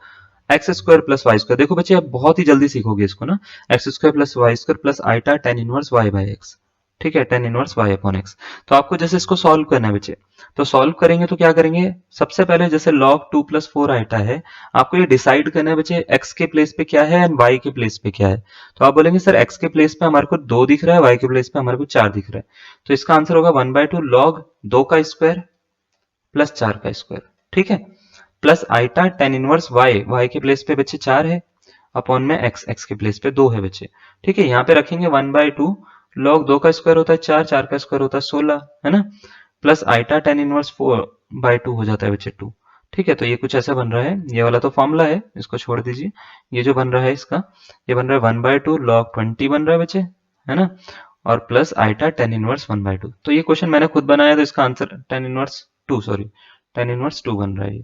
x square plus Y square. देखो बच्चे आप बहुत ही जल्दी सीखोगे इसको ना, X square plus Y square plus iota tan inverse Y by X. ठीक है, tan inverse Y upon X. तो आपको जैसे इसको सॉल्व करना है बच्चे, तो सॉल्व करेंगे तो क्या करेंगे, सबसे पहले जैसे log 2 प्लस 4 आइटा है, आपको ये डिसाइड करना है बच्चे x के प्लेस पे क्या है एंड y के प्लेस पे क्या है। तो आप बोलेंगे सर x के प्लेस पे हमारे को 2 दिख रहा है, y के प्लेस पे हमारे को 4 दिख रहा है, तो इसका आंसर होगा 1/2 log 2 का स्क्वायर प्लस 4 का स्क्वायर। ठीक है, plus iota tan inverse y के प्लेस पे बच्चे 4 है, अपॉन में x के प्लेस पे 2 है बच्चे। ठीक है, यहाँ पे रखेंगे 1/2 log 2 का स्क्वायर होता है 4, 4 का स्क्वायर होता है 16, है ना, प्लस आइटा tan इनवर्स 4/2 हो जाता है बच्चे 2। ठीक है, तो ये कुछ ऐसा बन रहा है, ये वाला तो फॉर्मूला है, इसको छोड़ दीजिए। ये जो बन रहा है इसका, ये बन रहा है 1/2 log 20 बन रहा है बच्चे, है ना, और प्लस आइटा tan इनवर्स 1/2। तो ये क्वेश्चन मैंने खुद बनाया तो इसका answer tan inverse 2, sorry tan inverse 2 बन रहा है ये।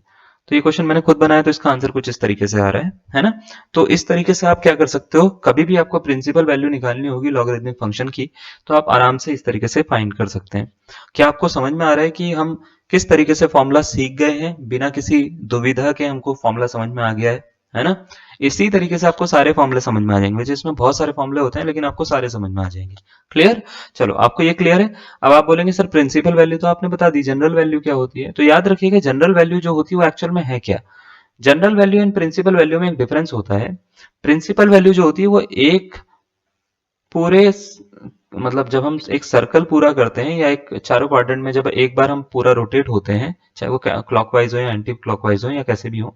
तो ये क्वेश्चन मैंने खुद बनाया तो इसका आंसर कुछ इस तरीके से आ रहा है ना। तो इस तरीके से आप क्या कर सकते हो, कभी भी आपको प्रिंसिपल वैल्यू निकालनी होगी लॉगरिथमिक फंक्शन की, तो आप आराम से इस तरीके से फाइंड कर सकते हैं। क्या आपको समझ में आ रहा है कि हम किस तरीके से फॉर्मूला सीख गए हैं, बिना किसी दुविधा के हमको फॉर्मूला समझ में आ गया है ना। इसी तरीके से आपको सारे फॉर्मूले समझ में आ जाएंगे, जिसमें बहुत सारे फॉर्मूले होते हैं लेकिन आपको सारे समझ में आ जाएंगे। क्लियर? चलो आपको ये क्लियर है। अब आप बोलेंगे सर प्रिंसिपल वैल्यू तो आपने बता दी, जनरल वैल्यू क्या होती है? तो याद रखिएगा जनरल वैल्यू जो होती है वो एक्चुअल में है क्या। General value and principal value में एक डिफरेंस होता है। प्रिंसिपल वैल्यू जो होती है वो एक पूरे मतलब जब हम एक सर्कल पूरा करते हैं या एक चारों क्वाड्रेंट में जब एक बार हम पूरा रोटेट होते हैं, चाहे वो क्लॉकवाइज हो या एंटी क्लॉकवाइज हो या कैसे भी हो,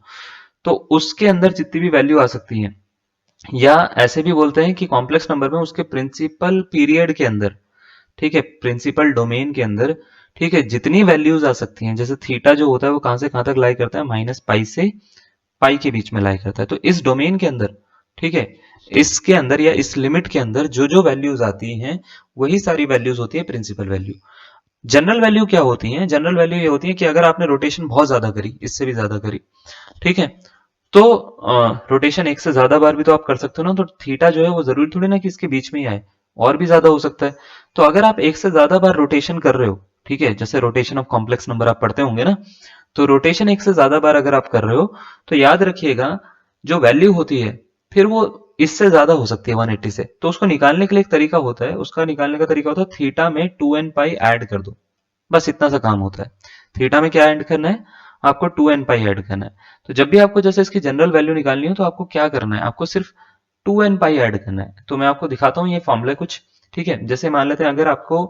तो उसके अंदर जितनी भी वैल्यू आ सकती है, या ऐसे भी बोलते हैं कि कॉम्प्लेक्स नंबर में उसके प्रिंसिपल पीरियड के अंदर, ठीक है, प्रिंसिपल डोमेन के अंदर, ठीक है, जितनी वैल्यूज आ सकती हैं, जैसे थीटा जो होता है वो कहां से कहां तक लाई करता है, -पाई से पाई के बीच में लाई करता है। तो इस डोमेन के अंदर, ठीक है, इसके अंदर या इस लिमिट के अंदर जो जो वैल्यूज आती हैं वही सारी वैल्यूज होती है प्रिंसिपल वैल्यू। जनरल वैल्यू क्या होती है? जनरल वैल्यू ये होती है कि अगर आपने रोटेशन बहुत ज्यादा करी, इससे भी ज्यादा करी, ठीक है, तो रोटेशन एक से ज्यादा बार भी तो आप कर सकते हो ना, तो थीटा जो है वो जरूरी थोड़ी ना कि इसके बीच में ही आए, और भी ज्यादा हो सकता है। तो अगर आप एक से ज्यादा बार रोटेशन कर रहे हो, ठीक है, जैसे रोटेशन ऑफ कॉम्प्लेक्स नंबर आप पढ़ते होंगे ना, तो रोटेशन एक से ज्यादा बार अगर आप कर रहे हो तो याद रखिएगा जो वैल्यू होती है फिर वो इससे ज्यादा हो सकती है 180 से। तो उसको निकालने के लिए एक तरीका होता है, उसका निकालने का तरीका होता है थीटा में 2n पाई ऐड कर दो, बस इतना सा काम होता है। थीटा में क्या ऐड करना है? आपको 2n पाई ऐड करना है। तो जब भी आपको जैसे इसकी जनरल वैल्यू निकालनी हो तो आपको क्या करना है, आपको सिर्फ 2n पाई ऐड करना है। तो मैं आपको दिखाता हूँ ये फॉर्मूला कुछ, ठीक है, जैसे मान लेते हैं अगर आपको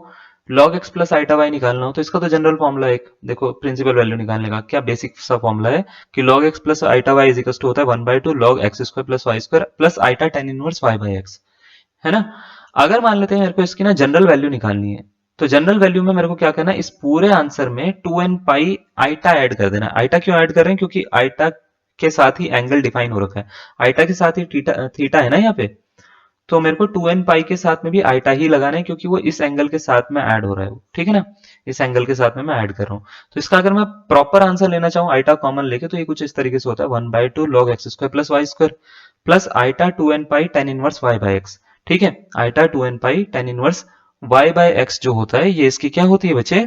log x plus iota y निकालना हो तो इसका तो जनरल फॉर्मूला एक देखो, प्रिंसिपल वैल्यू निकालने का क्या बेसिक सा फॉर्मूला है कि log x plus iota y is equal to होता है 1/2 log x square plus Y square plus iota tan inverse y by x, है ना। अगर मान लेते हैं मेरे को इसकी ना जनरल वैल्यू निकालनी है, तो जनरल वैल्यू में मेरे को क्या करना है, इस पूरे आंसर में 2n पाई आइटा ऐड कर देना है। आइटा क्यों ऐड कर रहे हैं? क्योंकि आइटा के साथ ही एंगल डिफाइन हो रखा है, आइटा के साथ ही थीटा थीटा है ना यहाँ पे, तो मेरे को 2n पाई के साथ में भी आइटा ही लगाना है क्योंकि वो इस एंगल के साथ में ऐड हो रहा है, ठीक है ना, इस एंगल के साथ में मैं ऐड कर रहा हूँ। तो इसका अगर मैं प्रॉपर आंसर लेना चाहूँ आइटा कॉमन लेके, तो ये कुछ इस तरीके से होता है 1/2 log x square plus Y square plus iota 2n pi tan inverse y by x। ठीक है। Iota 2n pi tan inverse y by X जो होता है ये इसकी क्या होती है बच्चे,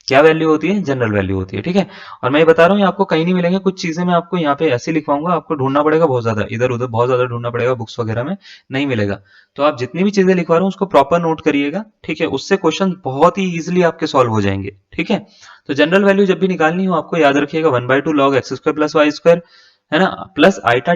क्या वैल्यू होती है, जनरल वैल्यू होती है। ठीक है, और मैं ये बता रहा हूँ ये आपको कहीं नहीं मिलेंगे, कुछ चीजें मैं आपको यहाँ पे ऐसे लिखवाऊंगा, आपको ढूंढना पड़ेगा बहुत ज्यादा, इधर उधर बहुत ज्यादा ढूंढना पड़ेगा, बुक्स वगैरह में नहीं मिलेगा। तो आप जितनी भी चीजें लिखवा रहे हो उसको प्रॉपर नोट करिएगा। ठीक है, उससे क्वेश्चन बहुत ही इजिली आपके सॉल्व हो जाएंगे। ठीक है, तो जनरल वैल्यू जब भी निकालनी हो आपको याद रखिएगा 1/2 log x square plus Y square, है ना, plus iota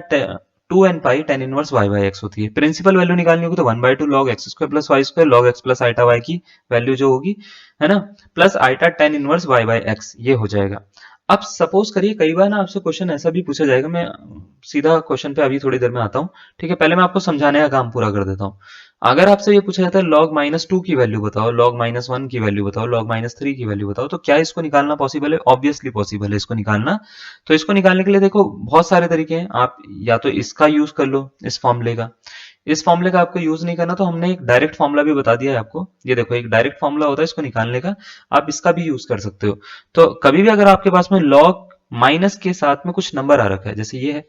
2n pi tan inverse y by x होती है। प्रिंसिपल वैल्यू निकालनी होगी तो 1/2 log x square plus Y square log x plus iota y की वैल्यू जो होगी, है ना, plus iota tan inverse y by x, ये हो जाएगा। अब सपोज करिए कई बार ना आपसे क्वेश्चन ऐसा भी पूछा जाएगा, मैं सीधा क्वेश्चन पे अभी थोड़ी देर में आता हूँ। ठीक है, पहले मैं आपको समझाने का काम पूरा कर देता हूँ। अगर आपसे ये पूछा जाता है log -2 की वैल्यू बताओ, log -1 की वैल्यू बताओ, log -3 की वैल्यू बताओ, तो क्या इसको निकालना पॉसिबल है? ऑब्वियसली पॉसिबल है इसको निकालना। तो इसको निकालने के लिए देखो बहुत सारे तरीके हैं, आप या तो इसका यूज कर लो, इस फॉर्मूले का। इस फॉर्मूले का आपको यूज नहीं करना तो हमने एक डायरेक्ट फॉर्मूला भी बता दिया है आपको, ये देखो एक डायरेक्ट फॉर्मूला होता है इसको निकालने का, आप इसका भी यूज कर सकते हो। तो कभी भी अगर आपके पास में log माइनस के साथ में कुछ नंबर आ रखा है, जैसे ये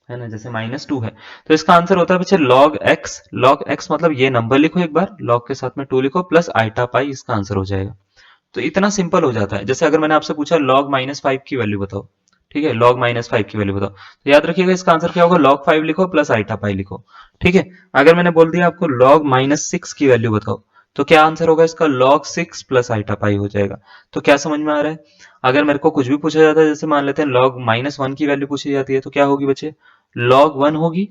है ना, जैसे -2 है, तो इसका आंसर होता है बच्चे log x। log x मतलब ये नंबर लिखो एक बार, log के साथ में 2 लिखो प्लस आइटा पाई, इसका आंसर हो जाएगा। तो इतना सिंपल हो जाता है। जैसे अगर मैंने आपसे पूछा log -5 की वैल्यू बताओ, ठीक है, log -5 की वैल्यू बताओ, तो याद रखिएगा इसका आंसर क्या होगा, log 5 लिखो प्लस आइटा पाई लिखो। ठीक है, अगर मैंने बोल दिया आपको log -6 की वैल्यू बताओ, तो क्या आंसर होगा इसका, log 6 प्लस आइटा पाई हो जाएगा। तो क्या समझ में आ रहा है? अगर मेरे को कुछ भी पूछा जाता है, जैसे मान लेते हैं log -1 की वैल्यू पूछी जाती है, तो क्या होगी बच्चे, log 1 होगी,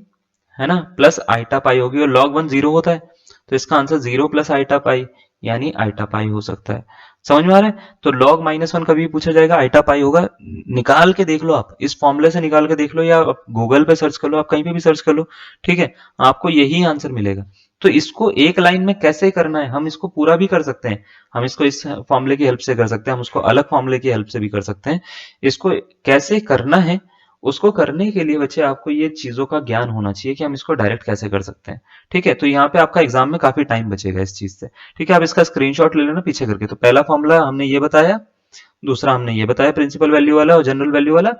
है ना, प्लस आइटा पाई होगी, और log 1 0 होता है, तो इसका आंसर 0 प्लस आइटा पाई, यानी आइटा पाई हो सकता है। समझ में आ रहा है? तो log -1 कभी पूछा जाएगा, आइटा पाई होगा। निकाल के देख लो, आप इस फॉर्मूले से निकाल के देख लो, या आप गूगल पे सर्च कर लो, आप कहीं पे भी सर्च कर लो। ठीक है, आपको यही आंसर मिलेगा। तो इसको एक लाइन में कैसे करना है, हम इसको पूरा भी कर सकते हैं, हम इसको इस फॉर्मूले की हेल्प से कर सकते हैं, हम उसको अलग फॉर्मूले की हेल्प से भी कर सकते हैं। इसको कैसे करना है, उसको करने के लिए बच्चे आपको ये चीजों का ज्ञान होना चाहिए कि हम इसको डायरेक्ट कैसे कर सकते हैं। ठीक है, तो यहाँ पे आपका एग्जाम में काफी टाइम बचेगा इस चीज से। ठीक है, आप इसका स्क्रीनशॉट ले लेना पीछे करके। तो पहला फॉर्मूला हमने ये बताया, दूसरा हमने ये बताया प्रिंसिपल वैल्यू वाला और जनरल वैल्यू वाला,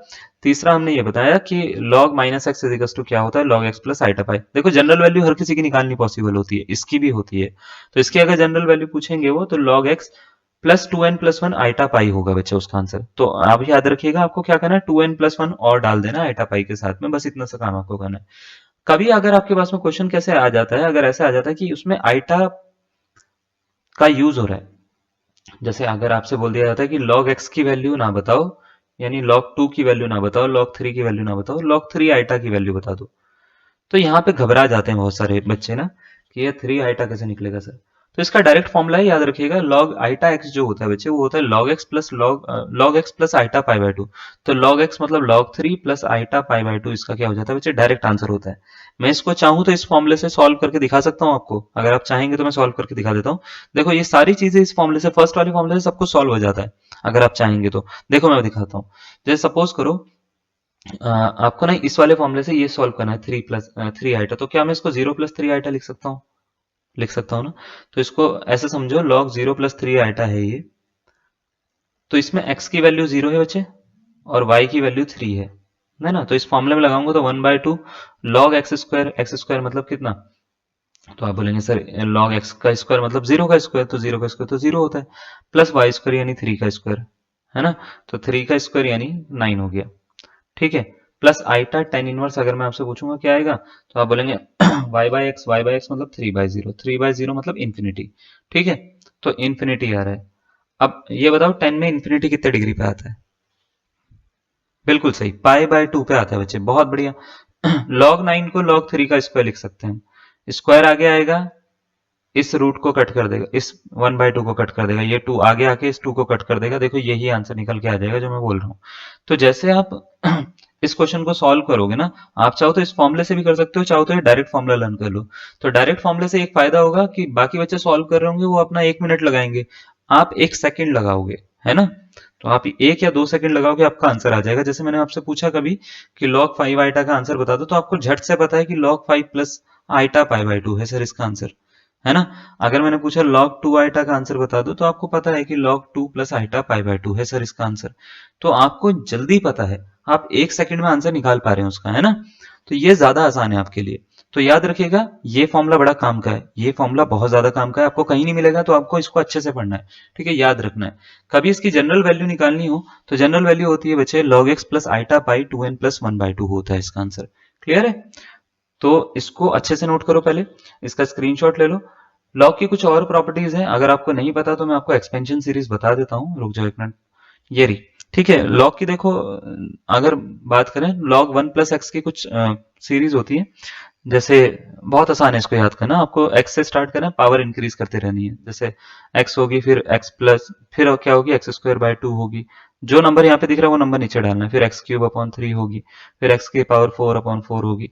तीसरा हमने ये बताया कि log -x इक्वल्स टू क्या होता है, log x प्लस आइटा पाई। देखो जनरल वैल्यू हर किसी की निकालनी पॉसिबल होती है, इसकी भी होती है। तो इसकी अगर जनरल वैल्यू पूछेंगे वो, तो log x plus 2n+1 iota pi होगा बच्चे उसका आंसर। तो आप याद रखिएगा आपको क्या करना है, 2n+1 और डाल देना आइटा पाई के साथ में, बस इतना सा काम आपको करना है। कभी अगर आपके पास में क्वेश्चन कैसे आ जाता है, अगर ऐसा आ जाता है कि उसमें आइटा का यूज हो रहा है, जैसे अगर आपसे बोल दिया जाता है कि log x की वैल्यू ना बताओ, यानी log 2 की वैल्यू ना बताओ, log 3 की वैल्यू ना बताओ, log 3 आइटा की वैल्यू बता दो, तो यहाँ पे घबरा जाते हैं बहुत सारे बच्चे ना, कि ये 3 आइटा कैसे निकलेगा सर। तो इसका डायरेक्ट फॉर्मूला है, याद रखिएगा, log आइटा x जो होता है बच्चे, वो होता है log x plus log x plus iota pi by 2। तो log x मतलब log 3 plus iota pi by 2, इसका क्या हो जाता है बच्चे, डायरेक्ट आंसर होता है। मैं इसको चाहूं तो इस फॉर्मूले से सॉल्व करके दिखा सकता हूं आपको, अगर आप चाहेंगे तो मैं सॉल्व करके दिखा देता हूं। देखो ये सारी चीजें इस फॉर्मूले से, फर्स्ट वाले फॉर्मूले से सब कुछ सॉल्व हो जाता है, अगर आप चाहेंगे तो। देखो मैं दिखाता हूँ, जैसे सपोज करो आपको ना इस वाले फॉर्मूले से ये सॉल्व करना है, 3 आइटा, तो क्या मैं इसको 0 प्लस 3 आइटा लिख सकता हूँ, लिख सकता हूँ ना। तो इसको ऐसे समझो, log 0 प्लस 3 आइटा है ये, तो इसमें x की वैल्यू 0 है बच्चे, और y की वैल्यू 3 है ना। तो इस फॉर्मूले में लगाऊंगा तो 1/2 log x स्क्वायर मतलब कितना, तो आप बोलेंगे सर log x का स्क्वायर मतलब 0 का स्क्वायर, तो 0 का स्क्वायर तो 0 होता है, प्लस y स्क्वायर यानी 3 का स्क्वायर, है ना, तो 3 का स्क्वायर यानी 9 हो गया। ठीक है, प्लस आइटा टेन इनवर्स, अगर मैं आपसे पूछूंगा क्या आएगा, तो आप बोलेंगे y/x मतलब 3/0, 3/0 मतलब इन्फिनिटी। ठीक है, तो इन्फिनिटी आ रहा है। अब ये बताओ 10 में इन्फिनिटी कितने डिग्री पे आता है, बिल्कुल सही, पाई/2 पे आता है बच्चे, बहुत बढ़िया। log 9 को log 3 का स्क्वायर लिख सकते हैं, स्क्वायर आगे आएगा, इस रूट को कट कर देगा, इस 1/2 को कट कर देगा, ये 2 आगे आके इस 2 को कट कर देगा, देखो यही आंसर निकल के आ जाएगा जो मैं बोल रहा हूँ। तो जैसे आप इस क्वेश्चन को सॉल्व करोगे ना, आप चाहो तो इस फॉर्मूले से भी कर सकते हो, चाहो तो ये डायरेक्ट फॉर्मूला लर्न कर लो। तो डायरेक्ट फॉर्मूले से एक फायदा होगा कि बाकी बच्चे सॉल्व कर रहे होंगे वो अपना 1 मिनट लगाएंगे, आप 1 सेकंड लगाओगे, है ना। तो आप 1 या 2 सेकंड लगाओगे, आपका आंसर आ जाएगा। जैसे मैंने आपसे पूछा कभी कि log 5 आइटा का आंसर बता दो, तो आपको झट से पता है कि log 5 प्लस आइटा पाई/2 है सर इसका आंसर, है ना। अगर मैंने पूछा log 2 आइटा का आंसर बता दो, तो आपको पता है कि log 2 प्लस आइटा पाई/2 है सर इसका आंसर। तो आपको जल्दी पता है, आप 1 सेकंड में आंसर निकाल पा रहे हैं उसका, है ना। तो ये ज्यादा आसान है आपके लिए। तो याद रखिएगा ये फॉर्मूला बड़ा काम का है, ये फॉर्मूला बहुत ज्यादा काम का है, आपको कहीं नहीं मिलेगा तो आपको इसको अच्छे से पढ़ना है, ठीक है, याद रखना है। कभी इसकी जनरल वैल्यू निकालनी हो तो जनरल वैल्यू होती है बच्चे log x प्लस आइटा पाई 2n प्लस 1/2 होता है इसका आंसर। क्लियर है? तो इसको अच्छे से नोट करो, पहले इसका स्क्रीनशॉट ले लो। लॉग की कुछ और प्रॉपर्टीज हैं, अगर आपको नहीं पता तो मैं आपको एक्सपेंशन सीरीज बता देता हूँ, रुक जाओ एक मिनट। ये रही, ठीक है। लॉग की देखो, अगर बात करें log 1 प्लस एक्स की कुछ सीरीज होती है, जैसे बहुत आसान है इसको याद करना, आपको x से स्टार्ट करना है, पावर इंक्रीज करते रहनी है। जैसे x होगी, फिर x प्लस, फिर क्या होगी एक्स स्क्वायर बाय 2 होगी, जो नंबर यहाँ पे दिख रहा है वो नंबर नीचे डालना है, फिर एक्स क्यूब अपॉन 3 होगी, फिर x की पावर 4 अपॉन 4 होगी,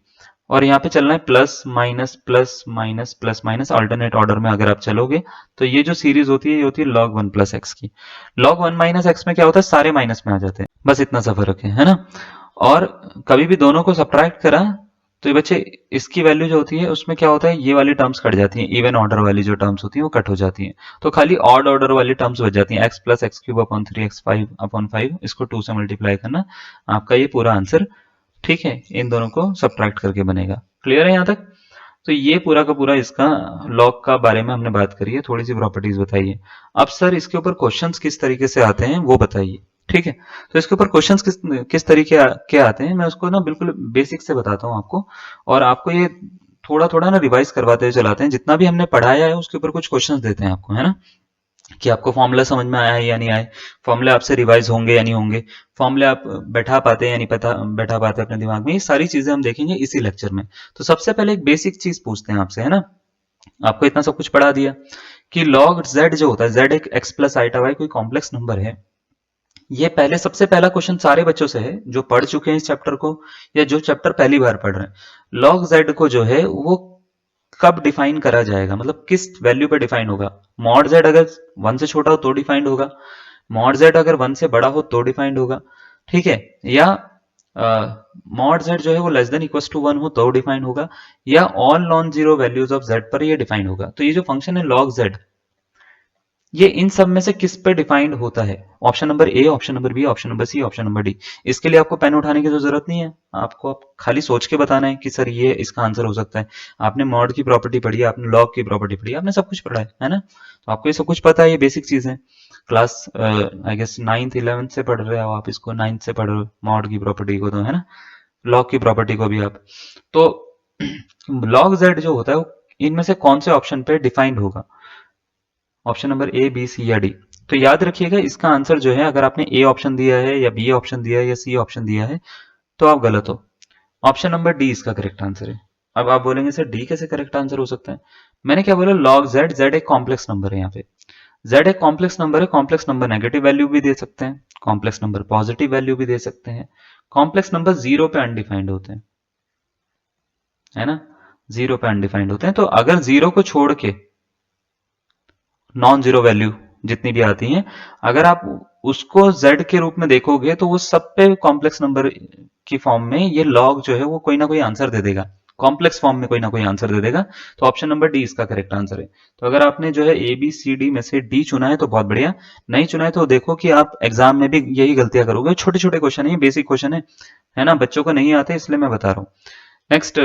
और यहाँ पे चलना है plus minus plus minus plus minus, alternate order में अगर आप चलोगे तो ये जो सीरीज होती है ये होती है log 1 प्लस एक्स की। log 1 माइनस एक्स में क्या होता है, सारे माइनस में आ जाते हैं, बस इतना सा फर्क है ना। और कभी भी दोनों को सब्ट्रैक्ट करा तो ये बच्चे इसकी वैल्यू जो होती है उसमें क्या होता है, ये वाली टर्म्स कट जाती हैं, इवन ऑर्डर वाली जो टर्म्स होती हैं वो कट हो जाती हैं, तो खाली ऑड ऑर्डर वाली टर्म्स बच जाती हैं, x plus x cube upon 3 x 5 upon 5, इसको 2 से मल्टीप्लाई करना, आपका ये पूरा आंसर, ठीक है, इन दोनों को सब्ट्रैक्ट करके बनेगा। क्लियर है यहाँ तक? तो ये पूरा का पूरा इसका लॉग का बारे में हमने बात करी है, थोड़ी सी प्रॉपर्टीज बताइए। अब सर इसके ऊपर क्वेश्चंस किस तरीके से आते हैं वो बताइए, ठीक है। तो इसके ऊपर क्वेश्चंस किस तरीके के आते हैं, मैं उसको ना बिल्कुल बेसिक से बताता हूँ आपको, और आपको ये थोड़ा थोड़ा ना रिवाइज करवाते हुए चलाते हैं, जितना भी हमने पढ़ाया है उसके ऊपर कुछ क्वेश्चंस देते हैं आपको, है ना, कि आपको फॉर्मूला समझ में आया है या नहीं आए, फॉर्मूले आपसे रिवाइज होंगे या नहीं होंगे, फॉर्मूले आप बैठा पाते हैं या नहीं पता बैठा पाते अपने दिमाग में, ये सारी चीजें हम देखेंगे इसी लेक्चर में। तो सबसे पहले एक बेसिक चीज पूछते हैं आपसे, है ना, आपको इतना सब कुछ पढ़ा दिया कि log z जो होता है, z एक x प्लस आइटा y कोई कॉम्प्लेक्स नंबर है, ये पहले सबसे पहला क्वेश्चन सारे बच्चों से है जो पढ़ चुके हैं इस चैप्टर को या जो चैप्टर पहली बार पढ़ रहे हैं। log z को जो है वो कब डिफाइन करा जाएगा, मतलब किस वैल्यू पे डिफाइन होगा। मॉड z अगर 1 से छोटा हो तो डिफाइंड होगा, मॉड z अगर 1 से बड़ा हो तो डिफाइंड होगा, ठीक है, या मॉड z जो है वो लेस देन इक्वल टू 1 हो तो डिफाइंड होगा, या all non zero values of z पर ये डिफाइंड होगा। तो ये जो फंक्शन है log z, ये इन सब में से किस पे डिफाइंड होता है, option number A, option number B, option number C, option number D. इसके लिए आपको पेन उठाने की तो जरूरत नहीं है, आपको आप खाली सोच के बताना है कि सर ये इसका आंसर हो सकता है। आपने मॉड की प्रॉपर्टी पढ़ी है, आपने लॉग की प्रॉपर्टी पढ़ी है, आपने सब कुछ पढ़ा है ना, तो आपको ये सब कुछ पता है, ये बेसिक चीज है। Class I guess 9th 11th से पढ़ रहे हो आप इसको, 9th से पढ़ रहे हो मॉड की प्रॉपर्टी को, तो है ना, लॉग की प्रॉपर्टी को भी आप। तो log z जो होता है वो इनमें से कौन से ऑप्शन पे डिफाइंड होगा, option number A, B, C या डी। तो याद रखिएगा इसका आंसर जो है, अगर आपने ए ऑप्शन दिया है या बी ऑप्शन दिया है या सी ऑप्शन दिया है तो आप गलत हो, ऑप्शन नंबर डी इसका करेक्ट आंसर है। अब आप बोलेंगे सर डी कैसे करेक्ट आंसर हो सकता है, मैंने क्या बोला, log z, z एक कॉम्प्लेक्स नंबर है, यहाँ पे z एक कॉम्प्लेक्स नंबर है, कॉम्प्लेक्स नंबर नेगेटिव वैल्यू भी दे सकते हैं, कॉम्प्लेक्स नंबर पॉजिटिव वैल्यू भी दे सकते हैं, कॉम्प्लेक्स नंबर जीरो पे अनडिफाइंड होते हैं, है ना, जीरो पे अनडिफाइंड होते हैं। तो अगर जीरो को छोड़ के नॉन जीरो वैल्यू जितनी भी आती हैं, अगर आप उसको z के रूप में देखोगे तो वो सब पे कॉम्प्लेक्स नंबर की फॉर्म में ये log जो है वो कोई ना कोई आंसर दे देगा, कॉम्प्लेक्स फॉर्म में कोई ना कोई आंसर दे देगा। तो ऑप्शन नंबर डी इसका करेक्ट आंसर है। तो अगर आपने जो है ए बी सी डी में से डी चुना है तो बहुत बढ़िया, नहीं चुना है तो देखो कि आप एग्जाम में भी यही गलतियां करोगे, छोटे छोटे क्वेश्चन है, बेसिक क्वेश्चन है ना, बच्चों को नहीं आते इसलिए मैं बता रहा हूँ। नेक्स्ट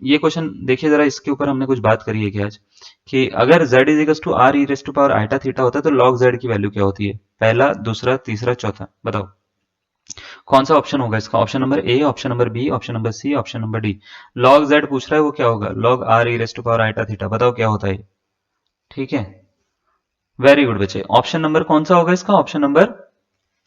ये क्वेश्चन देखिए जरा, इसके ऊपर हमने कुछ बात करी है क्या आज, कि अगर z is equal to are e raise to power iota theta होता है तो log z की वैल्यू क्या होती है, पहला, दूसरा, तीसरा, चौथा, बताओ कौन सा ऑप्शन होगा इसका, option number A, option number B, option number C, option number D. log z पूछ रहा है वो क्या होगा, log r e raise to power iota theta, बताओ क्या होता है, ठीक है, वेरी गुड बच्चे। ऑप्शन नंबर कौन सा होगा इसका, ऑप्शन नंबर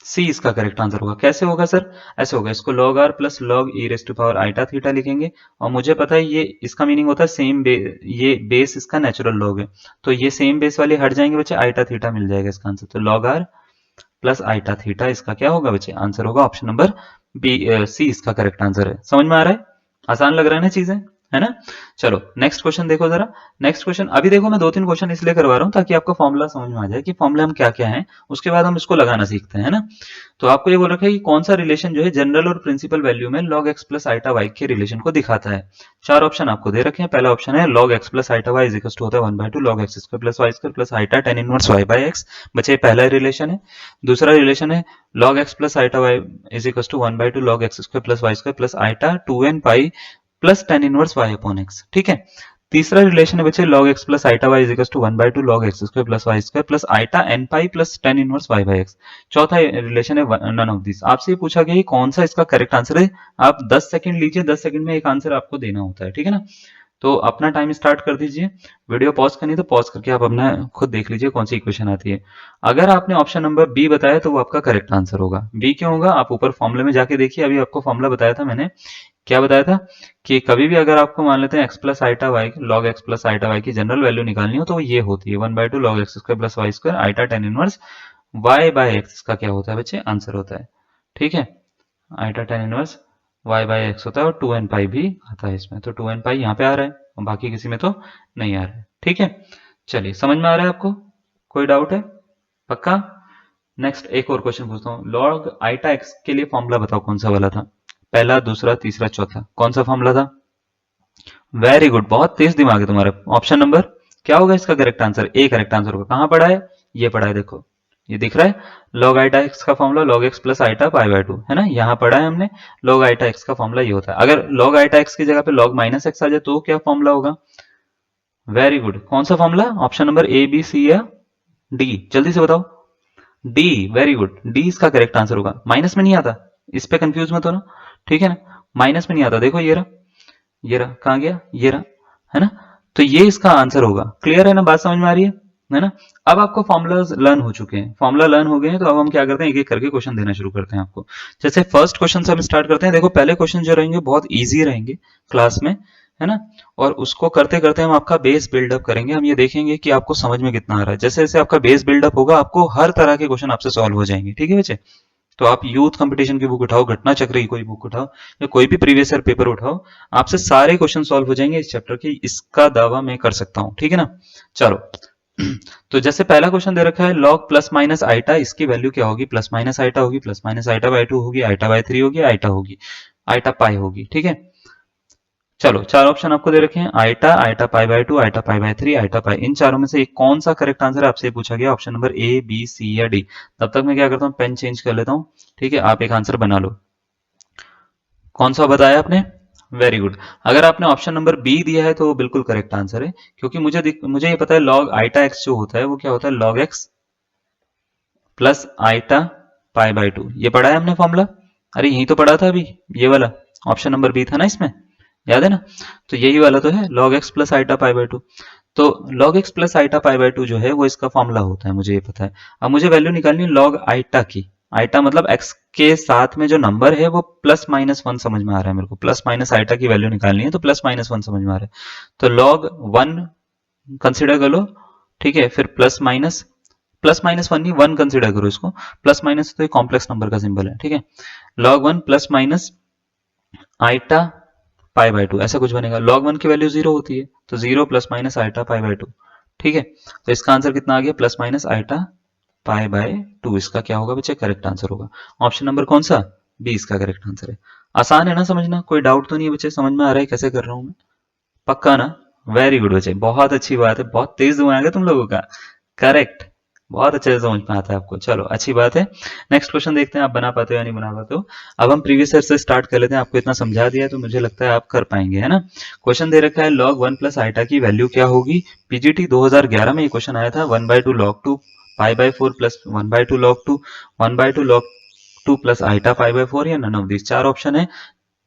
सी इसका करेक्ट आंसर होगा। कैसे होगा सर, ऐसे होगा, इसको log r plus log e raise to power iota theta लिखेंगे, और मुझे पता है ये इसका मीनिंग होता है सेम ये बेस इसका नेचुरल log है, तो ये सेम बेस वाले हट जाएंगे बच्चे, आइटा थीटा मिल जाएगा इसका आंसर। तो log r plus iota theta इसका क्या होगा बच्चे, आंसर होगा ऑप्शन नंबर बी, सी इसका करेक्ट आंसर है। समझ में आ रहा है, आसान लग रहा है ना चीजें, है ना। चलो नेक्स्ट क्वेश्चन देखो जरा, नेक्स्ट क्वेश्चन अभी देखो, मैं 2-3 क्वेश्चन इसलिए करवा रहा हूं ताकि आपका फॉर्मूला समझ में आ जाए कि फॉर्मूला हम क्या क्या है, उसके बाद हम इसको लगाना सीखते हैं, है ना। तो आपको ये बोल रखा है कि कौन सा रिलेशन जो है जनरल और प्रिंसिपल वैल्यू में log x plus iota y के रिलेशन को दिखाता है। 4 ऑप्शन आपको दे रखे हैं, पहला ऑप्शन है log x plus iota y is equal to होता है 1/2 log x square plus y square plus iota tan inverse y by x, बच्चे पहला रिलेशन है। दूसरा रिलेशन है log x plus iota y is equal to 1/2 log x square plus y square plus iota 2n pi plus tan inverse Y upon x. ठीक है, तीसरा रिलेशन है बच्चे log x plus iota y is to 1/2 log x square plus Y square plus iota n pi plus tan inverse Y by x. चौथा रिलेशन है नन ऑफ दिस। आपसे ये पूछा गया कौन सा इसका करेक्ट आंसर है। आप 10 सेकंड लीजिए, 10 सेकंड में एक आंसर आपको देना होता है। ठीक है ना, तो अपना टाइम स्टार्ट कर दीजिए। वीडियो पॉज करनी तो पॉज करके आप अपना खुद देख लीजिए कौन सी इक्वेशन आती है। अगर आपने ऑप्शन नंबर बी बताया तो वो आपका करेक्ट आंसर होगा। बी क्यों होगा, आप ऊपर फॉर्मूले में जाके देखिए। अभी आपको फॉर्मूला बताया था मैंने, क्या बताया था कि कभी भी अगर आपको मान लेते हैं x plus iota y log x plus iota y की जनरल वैल्यू निकालनी हो तो ये होती है 1/2 log x square plus Y square iota tan inverse y by x. इसका क्या होता है बच्चे, आंसर होता है। ठीक है, iota tan inverse y by x होता है और 2n पाई भी आता है इसमें। तो 2n पाई यहाँ पे आ रहा है और बाकी किसी में तो नहीं आ रहा है। ठीक है, चलिए समझ में आ रहा है आपको, कोई डाउट है? पक्का। नेक्स्ट एक और क्वेश्चन पूछता हूँ। लॉग आइटा एक्स के लिए फॉर्मूला बताओ कौन सा वाला था, पहला, दूसरा, तीसरा, चौथा, कौन सा फॉर्मूला था? वेरी गुड, बहुत तेज दिमाग है तुम्हारा। ऑप्शन नंबर क्या होगा इसका correct answer? A correct answer होगा। कहां पढ़ा है? ये पढ़ा है, देखो ये दिख रहा है। लॉग आइटा एक्स का formula log x plus iota pi by 2 है ना, यहाँ पढ़ा है हमने। लॉग आइटा एक्स का फॉर्मूला ये होता है। अगर लॉग आइटा एक्स की जगह पे लॉग माइनस एक्स आ जाए तो क्या फॉर्मूला होगा? वेरी गुड, कौन सा formula? Option number A, B, C या डी, जल्दी से बताओ। डी, वेरी गुड, डी इसका करेक्ट आंसर होगा। माइनस में नहीं आता, इस पे कंफ्यूज मत होना। ठीक है ना, माइनस में नहीं आता। देखो ये रहा, ये रहा, कहां गया? ये रहा, है ना। तो ये इसका आंसर होगा। क्लियर है ना, बात समझ में आ रही है ना। अब आपको फॉर्मुलाज लर्न हो चुके हैं, फॉर्मुला लर्न हो गए हैं, तो अब हम क्या करते हैं, एक एक करके क्वेश्चन देना शुरू करते हैं आपको। जैसे फर्स्ट क्वेश्चन से हम स्टार्ट करते हैं। देखो पहले क्वेश्चन जो रहेंगे बहुत ईजी रहेंगे क्लास में, है ना। और उसको करते करते हम आपका बेस बिल्डअप करेंगे। हम ये देखेंगे कि आपको समझ में कितना आ रहा है। जैसे जैसे आपका बेस बिल्डअप होगा आपको हर तरह के क्वेश्चन आपसे सॉल्व हो जाएंगे। ठीक है बच्चे, तो आप यूथ कंपटीशन की बुक उठाओ, घटना चक्र की कोई बुक उठाओ या कोई भी प्रीवियस ईयर पेपर उठाओ, आपसे सारे क्वेश्चन सॉल्व हो जाएंगे इस चैप्टर के। इसका दावा मैं कर सकता हूं। ठीक है ना, चलो। तो जैसे पहला क्वेश्चन दे रखा है लॉग प्लस माइनस आइटा, इसकी वैल्यू क्या होगी? प्लस माइनस आइटा होगी, प्लस माइनस आइटा बाई 2 होगी, आइटा बाई 3 होगी, आइटा होगी, आइटा पाई होगी। ठीक है, चलो चार ऑप्शन आपको दे रखे हैं, iota, iota pi by 2, iota pi by 3, iota pi. इन चारों में से एक कौन सा करेक्ट आंसर है आपसे पूछा गया। Option number A, B, C या डी। तब तक मैं क्या करता हूँ, पेन चेंज कर लेता हूँ। ठीक है, आप एक आंसर बना लो। कौन सा बताया आपने? Very good. अगर आपने ऑप्शन नंबर बी दिया है तो वो बिल्कुल करेक्ट आंसर है, क्योंकि मुझे ये पता है लॉग आइटा एक्स जो होता है वो क्या होता है, log x plus iota pi by 2। ये पढ़ा है हमने फॉर्मूला, अरे यही तो पढ़ा था अभी, ये वाला ऑप्शन नंबर बी था ना इसमें, याद है ना। तो यही वाला तो है log x plus iota pi by 2। तो log x plus iota pi by 2 जो है वो इसका फॉर्मूला होता है, मुझे ये पता है। अब मुझे वैल्यू निकालनी है log आइटा की। आइटा मतलब x के साथ में जो नंबर है वो प्लस माइनस 1 समझ में आ रहा है मेरे को। प्लस माइनस आइटा की वैल्यू निकालनी है तो प्लस माइनस 1 समझ में आ रहा है। तो log 1 कंसिडर कर लो। ठीक है, फिर प्लस माइनस 1 नहीं, 1 कंसिडर करो इसको। प्लस माइनस तो एक कॉम्प्लेक्स नंबर का सिंबल है। ठीक है, log 1 plus minus iota pi by 2 ऐसा कुछ बनेगा। log 1 की वैल्यू 0 होती है, तो 0 plus minus iota pi by 2। ठीक है, तो इसका आंसर कितना आ गया, plus minus iota pi by 2। इसका क्या होगा बच्चे, करेक्ट आंसर होगा। ऑप्शन नंबर कौन सा, बी इसका करेक्ट आंसर है। आसान है ना समझना, कोई डाउट तो नहीं है बच्चे, समझ में आ रहा है कैसे कर रहा हूं मैं? पक्का ना? वेरी गुड बच्चे, बहुत अच्छी बात है, बहुत तेज दिमाग है तुम लोगों का। करेक्ट, बहुत अच्छे से समझ में आता है आपको। चलो अच्छी बात है। नेक्स्ट क्वेश्चन देखते हैं आप बना पाते हो या नहीं बना पाते हो। अब हम प्रीवियस ईयर से स्टार्ट कर लेते हैं। आपको इतना समझा दिया है तो मुझे लगता है आप कर पाएंगे, है ना। क्वेश्चन दे रखा है लॉग 1 प्लस आइटा की वैल्यू क्या होगी। पीजीटी 2011 में ये क्वेश्चन आया था। 1/2 log 2 pi by 4 plus 1/2 log 2, 1/2 log 2 plus iota pi by 4 या नन ऑफ दिस। चार ऑप्शन है,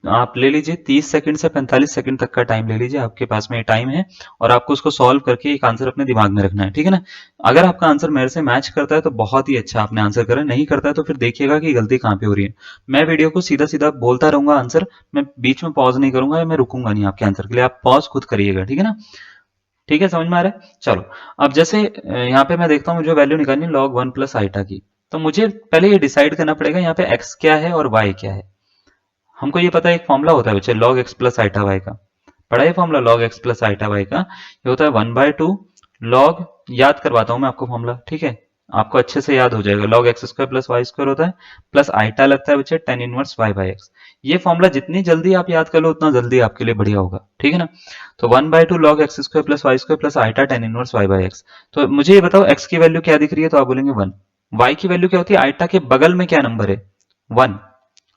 आप ले लीजिए 30 सेकंड से 45 सेकंड तक का टाइम ले लीजिए, आपके पास में टाइम है। और आपको उसको सॉल्व करके एक आंसर अपने दिमाग में रखना है। ठीक है ना, अगर आपका आंसर मेरे से मैच करता है तो बहुत ही अच्छा, आपने आंसर करा। नहीं करता है तो फिर देखिएगा कि गलती कहाँ पे हो रही है। मैं वीडियो को सीधा सीधा बोलता रहूंगा आंसर, मैं बीच में पॉज नहीं करूंगा या मैं रुकूंगा नहीं आपके आंसर के लिए। आप पॉज खुद करिएगा, ठीक है ना। ठीक है, समझ में आ रहा है। चलो अब जैसे यहाँ पे मैं देखता हूँ मुझे वैल्यू निकालनी log 1 प्लस आइटा की। तो मुझे पहले ये डिसाइड करना पड़ेगा यहाँ पे x क्या है और y क्या है। हमको ये पता है एक फॉर्मूला होता है बच्चे log x plus iota Y का। पढ़ा है formula log x plus iota Y का, ये होता है 1/2 log, याद करवाता हूं मैं आपको फॉर्मूला, ठीक है, आपको अच्छे से याद हो जाएगा। log x square plus Y square होता है, प्लस आइटा लगता है बच्चे tan inverse y by x. ये फॉर्मूला जितनी जल्दी आप याद कर लो उतना जल्दी आपके लिए बढ़िया होगा, ठीक है ना। तो 1/2 log x square plus Y square plus iota tan inverse y by x. तो मुझे ये बताओ x की वैल्यू क्या दिख रही है, तो आप बोलेंगे 1। y की वैल्यू क्या होती है, आइटा के बगल में क्या नंबर है, 1,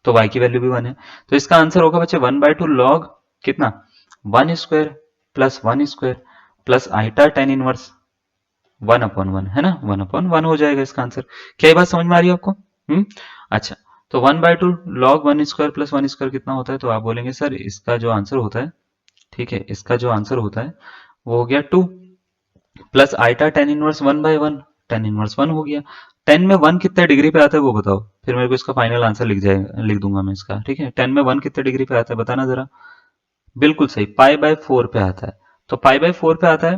तो y की वैल्यू भी 1 है। तो इसका आंसर होगा बच्चे 1/2 log कितना, 1 square plus 1 square plus iota tan inverse 1/1 है ना, 1/1 हो जाएगा इसका आंसर। क्या ये बात समझ में आ रही है आपको? अच्छा, तो 1/2 लॉग 1 स्क्वायर प्लस 1 स्क्वायर कितना होता है? तो आप बोलेंगे सर इसका जो आंसर होता है, ठीक है, इसका जो आंसर होता है वो हो गया 2 plus iota tan inverse 1/1, tan inverse 1 हो गया। 10 में 1 कितने डिग्री पे आता है वो बताओ, फिर मेरे को इसका फाइनल आंसर लिख दूंगा मैं इसका, ठीक है। 10 में 1 कितने डिग्री पे आता है बताना जरा। बिल्कुल सही, पाई/4 पे आता है। तो पाई/4 पे आता है,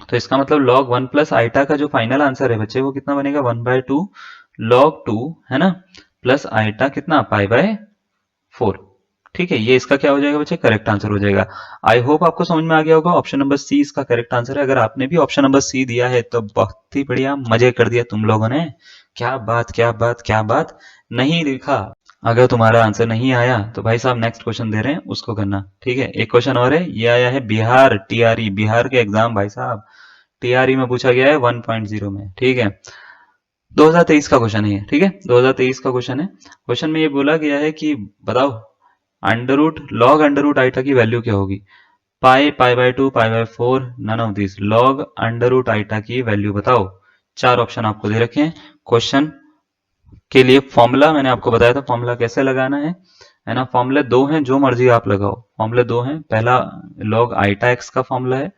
तो इसका मतलब log 1 प्लस आइटा का जो फाइनल आंसर है बच्चे वो कितना बनेगा, 1/2 log 2 है ना, प्लस आइटा कितना, पाई/4। ठीक है, ये इसका क्या हो जाएगा बच्चे, करेक्ट आंसर हो जाएगा। आई होप आपको समझ में आ गया होगा, ऑप्शन नंबर सी इसका करेक्ट आंसर है। अगर आपने भी ऑप्शन नंबर सी दिया है तो बहुत ही बढ़िया, मजे कर दिया तुम लोगों ने। क्या बात क्या बात क्या बात, नहीं लिखा। अगर तुम्हारा आंसर नहीं आया तो भाई साहब नेक्स्ट क्वेश्चन दे रहे हैं उसको करना, ठीक है। एक क्वेश्चन और है, ये आया है बिहार टीआरई, बिहार के एग्जाम भाई साहब, टीआरई में पूछा गया है 1.0 में, ठीक है। 2023 का क्वेश्चन है ये, ठीक है, 2023 का क्वेश्चन है। क्वेश्चन में ये बोला गया है कि बताओ under root log under root iota की वैल्यू क्या होगी। पाई/2 पाई/4 none of this, log under root iota की वैल्यू बताओ। चार ऑप्शन आपको दे रखे हैं। क्वेश्चन के लिए फॉर्मूला मैंने आपको बताया था, फॉर्मूला कैसे लगाना है ना। फॉर्मूले दो हैं, जो मर्जी आप लगाओ, फॉर्मूले दो हैं। पहला लॉग आइटा एक्स का फॉर्मूला है,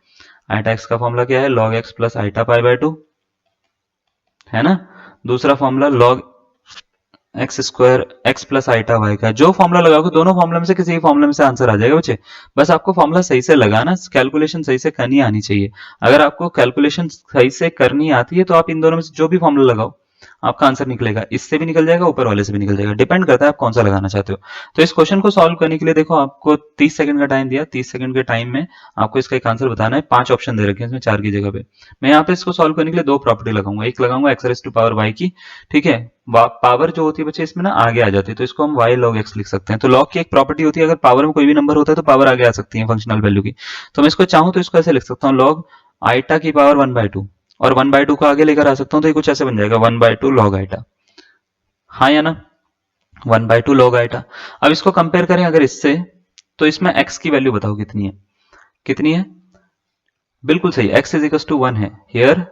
आइटा एक्स का फॉर्मूला क्या है, लॉग एक्स प्लस आइटा पाई/2 है ना। दूसरा formula log x square x plus iota Y का। जो फॉर्मूला लगाओगे दोनों फॉर्मूला में से किसी फॉर्मूला में से आंसर आ जाएगा बच्चे। बस आपको फॉर्मूला सही से लगाना, कैलकुलेशन सही से करनी आनी चाहिए। अगर आपको कैलकुलेशन सही से करनी आती है तो आप इन दोनों में से जो भी फॉर्मूला लगाओ आपका आंसर निकलेगा, इससे भी निकल जाएगा, ऊपर वाले से भी निकल जाएगा, डिपेंड करता है आप कौन सा लगाना चाहते हो। तो इस क्वेश्चन को सॉल्व करने के लिए देखो आपको 30 सेकंड का टाइम दिया, 30 सेकंड के टाइम में आपको इसका एक आंसर बताना है। 5 ऑप्शन दे रखे हैं इसमें, 4 की जगह पे। मैं यहाँ पे इसको सॉल्व करने के लिए दो प्रॉपर्टी लगाऊंगा, एक लगाऊंगा x raise to power y की, ठीक है। पावर जो होती है बच्चे इसमें ना आगे आ जाती है, तो इसको हम y log x लिख सकते हैं। तो log की एक प्रॉपर्टी होती है, अगर पावर में कोई भी नंबर होता है तो पावर आगे आ सकती है फंक्शनल वैल्यू की। तो मैं इसको चाहूं तो इसको ऐसे लिख सकता हूँ, log आइटा की पावर 1/2, और 1/2 को आगे लेकर आ सकता हूँ, तो ये कुछ ऐसे बन जाएगा 1/2 log आइटा, हाँ या ना, 1/2 log आइटा। अब इसको कंपेयर करें अगर इससे, तो इसमें x की वैल्यू बताओ कितनी है, कितनी है। बिल्कुल सही, x इज इक्वल टू 1 है here,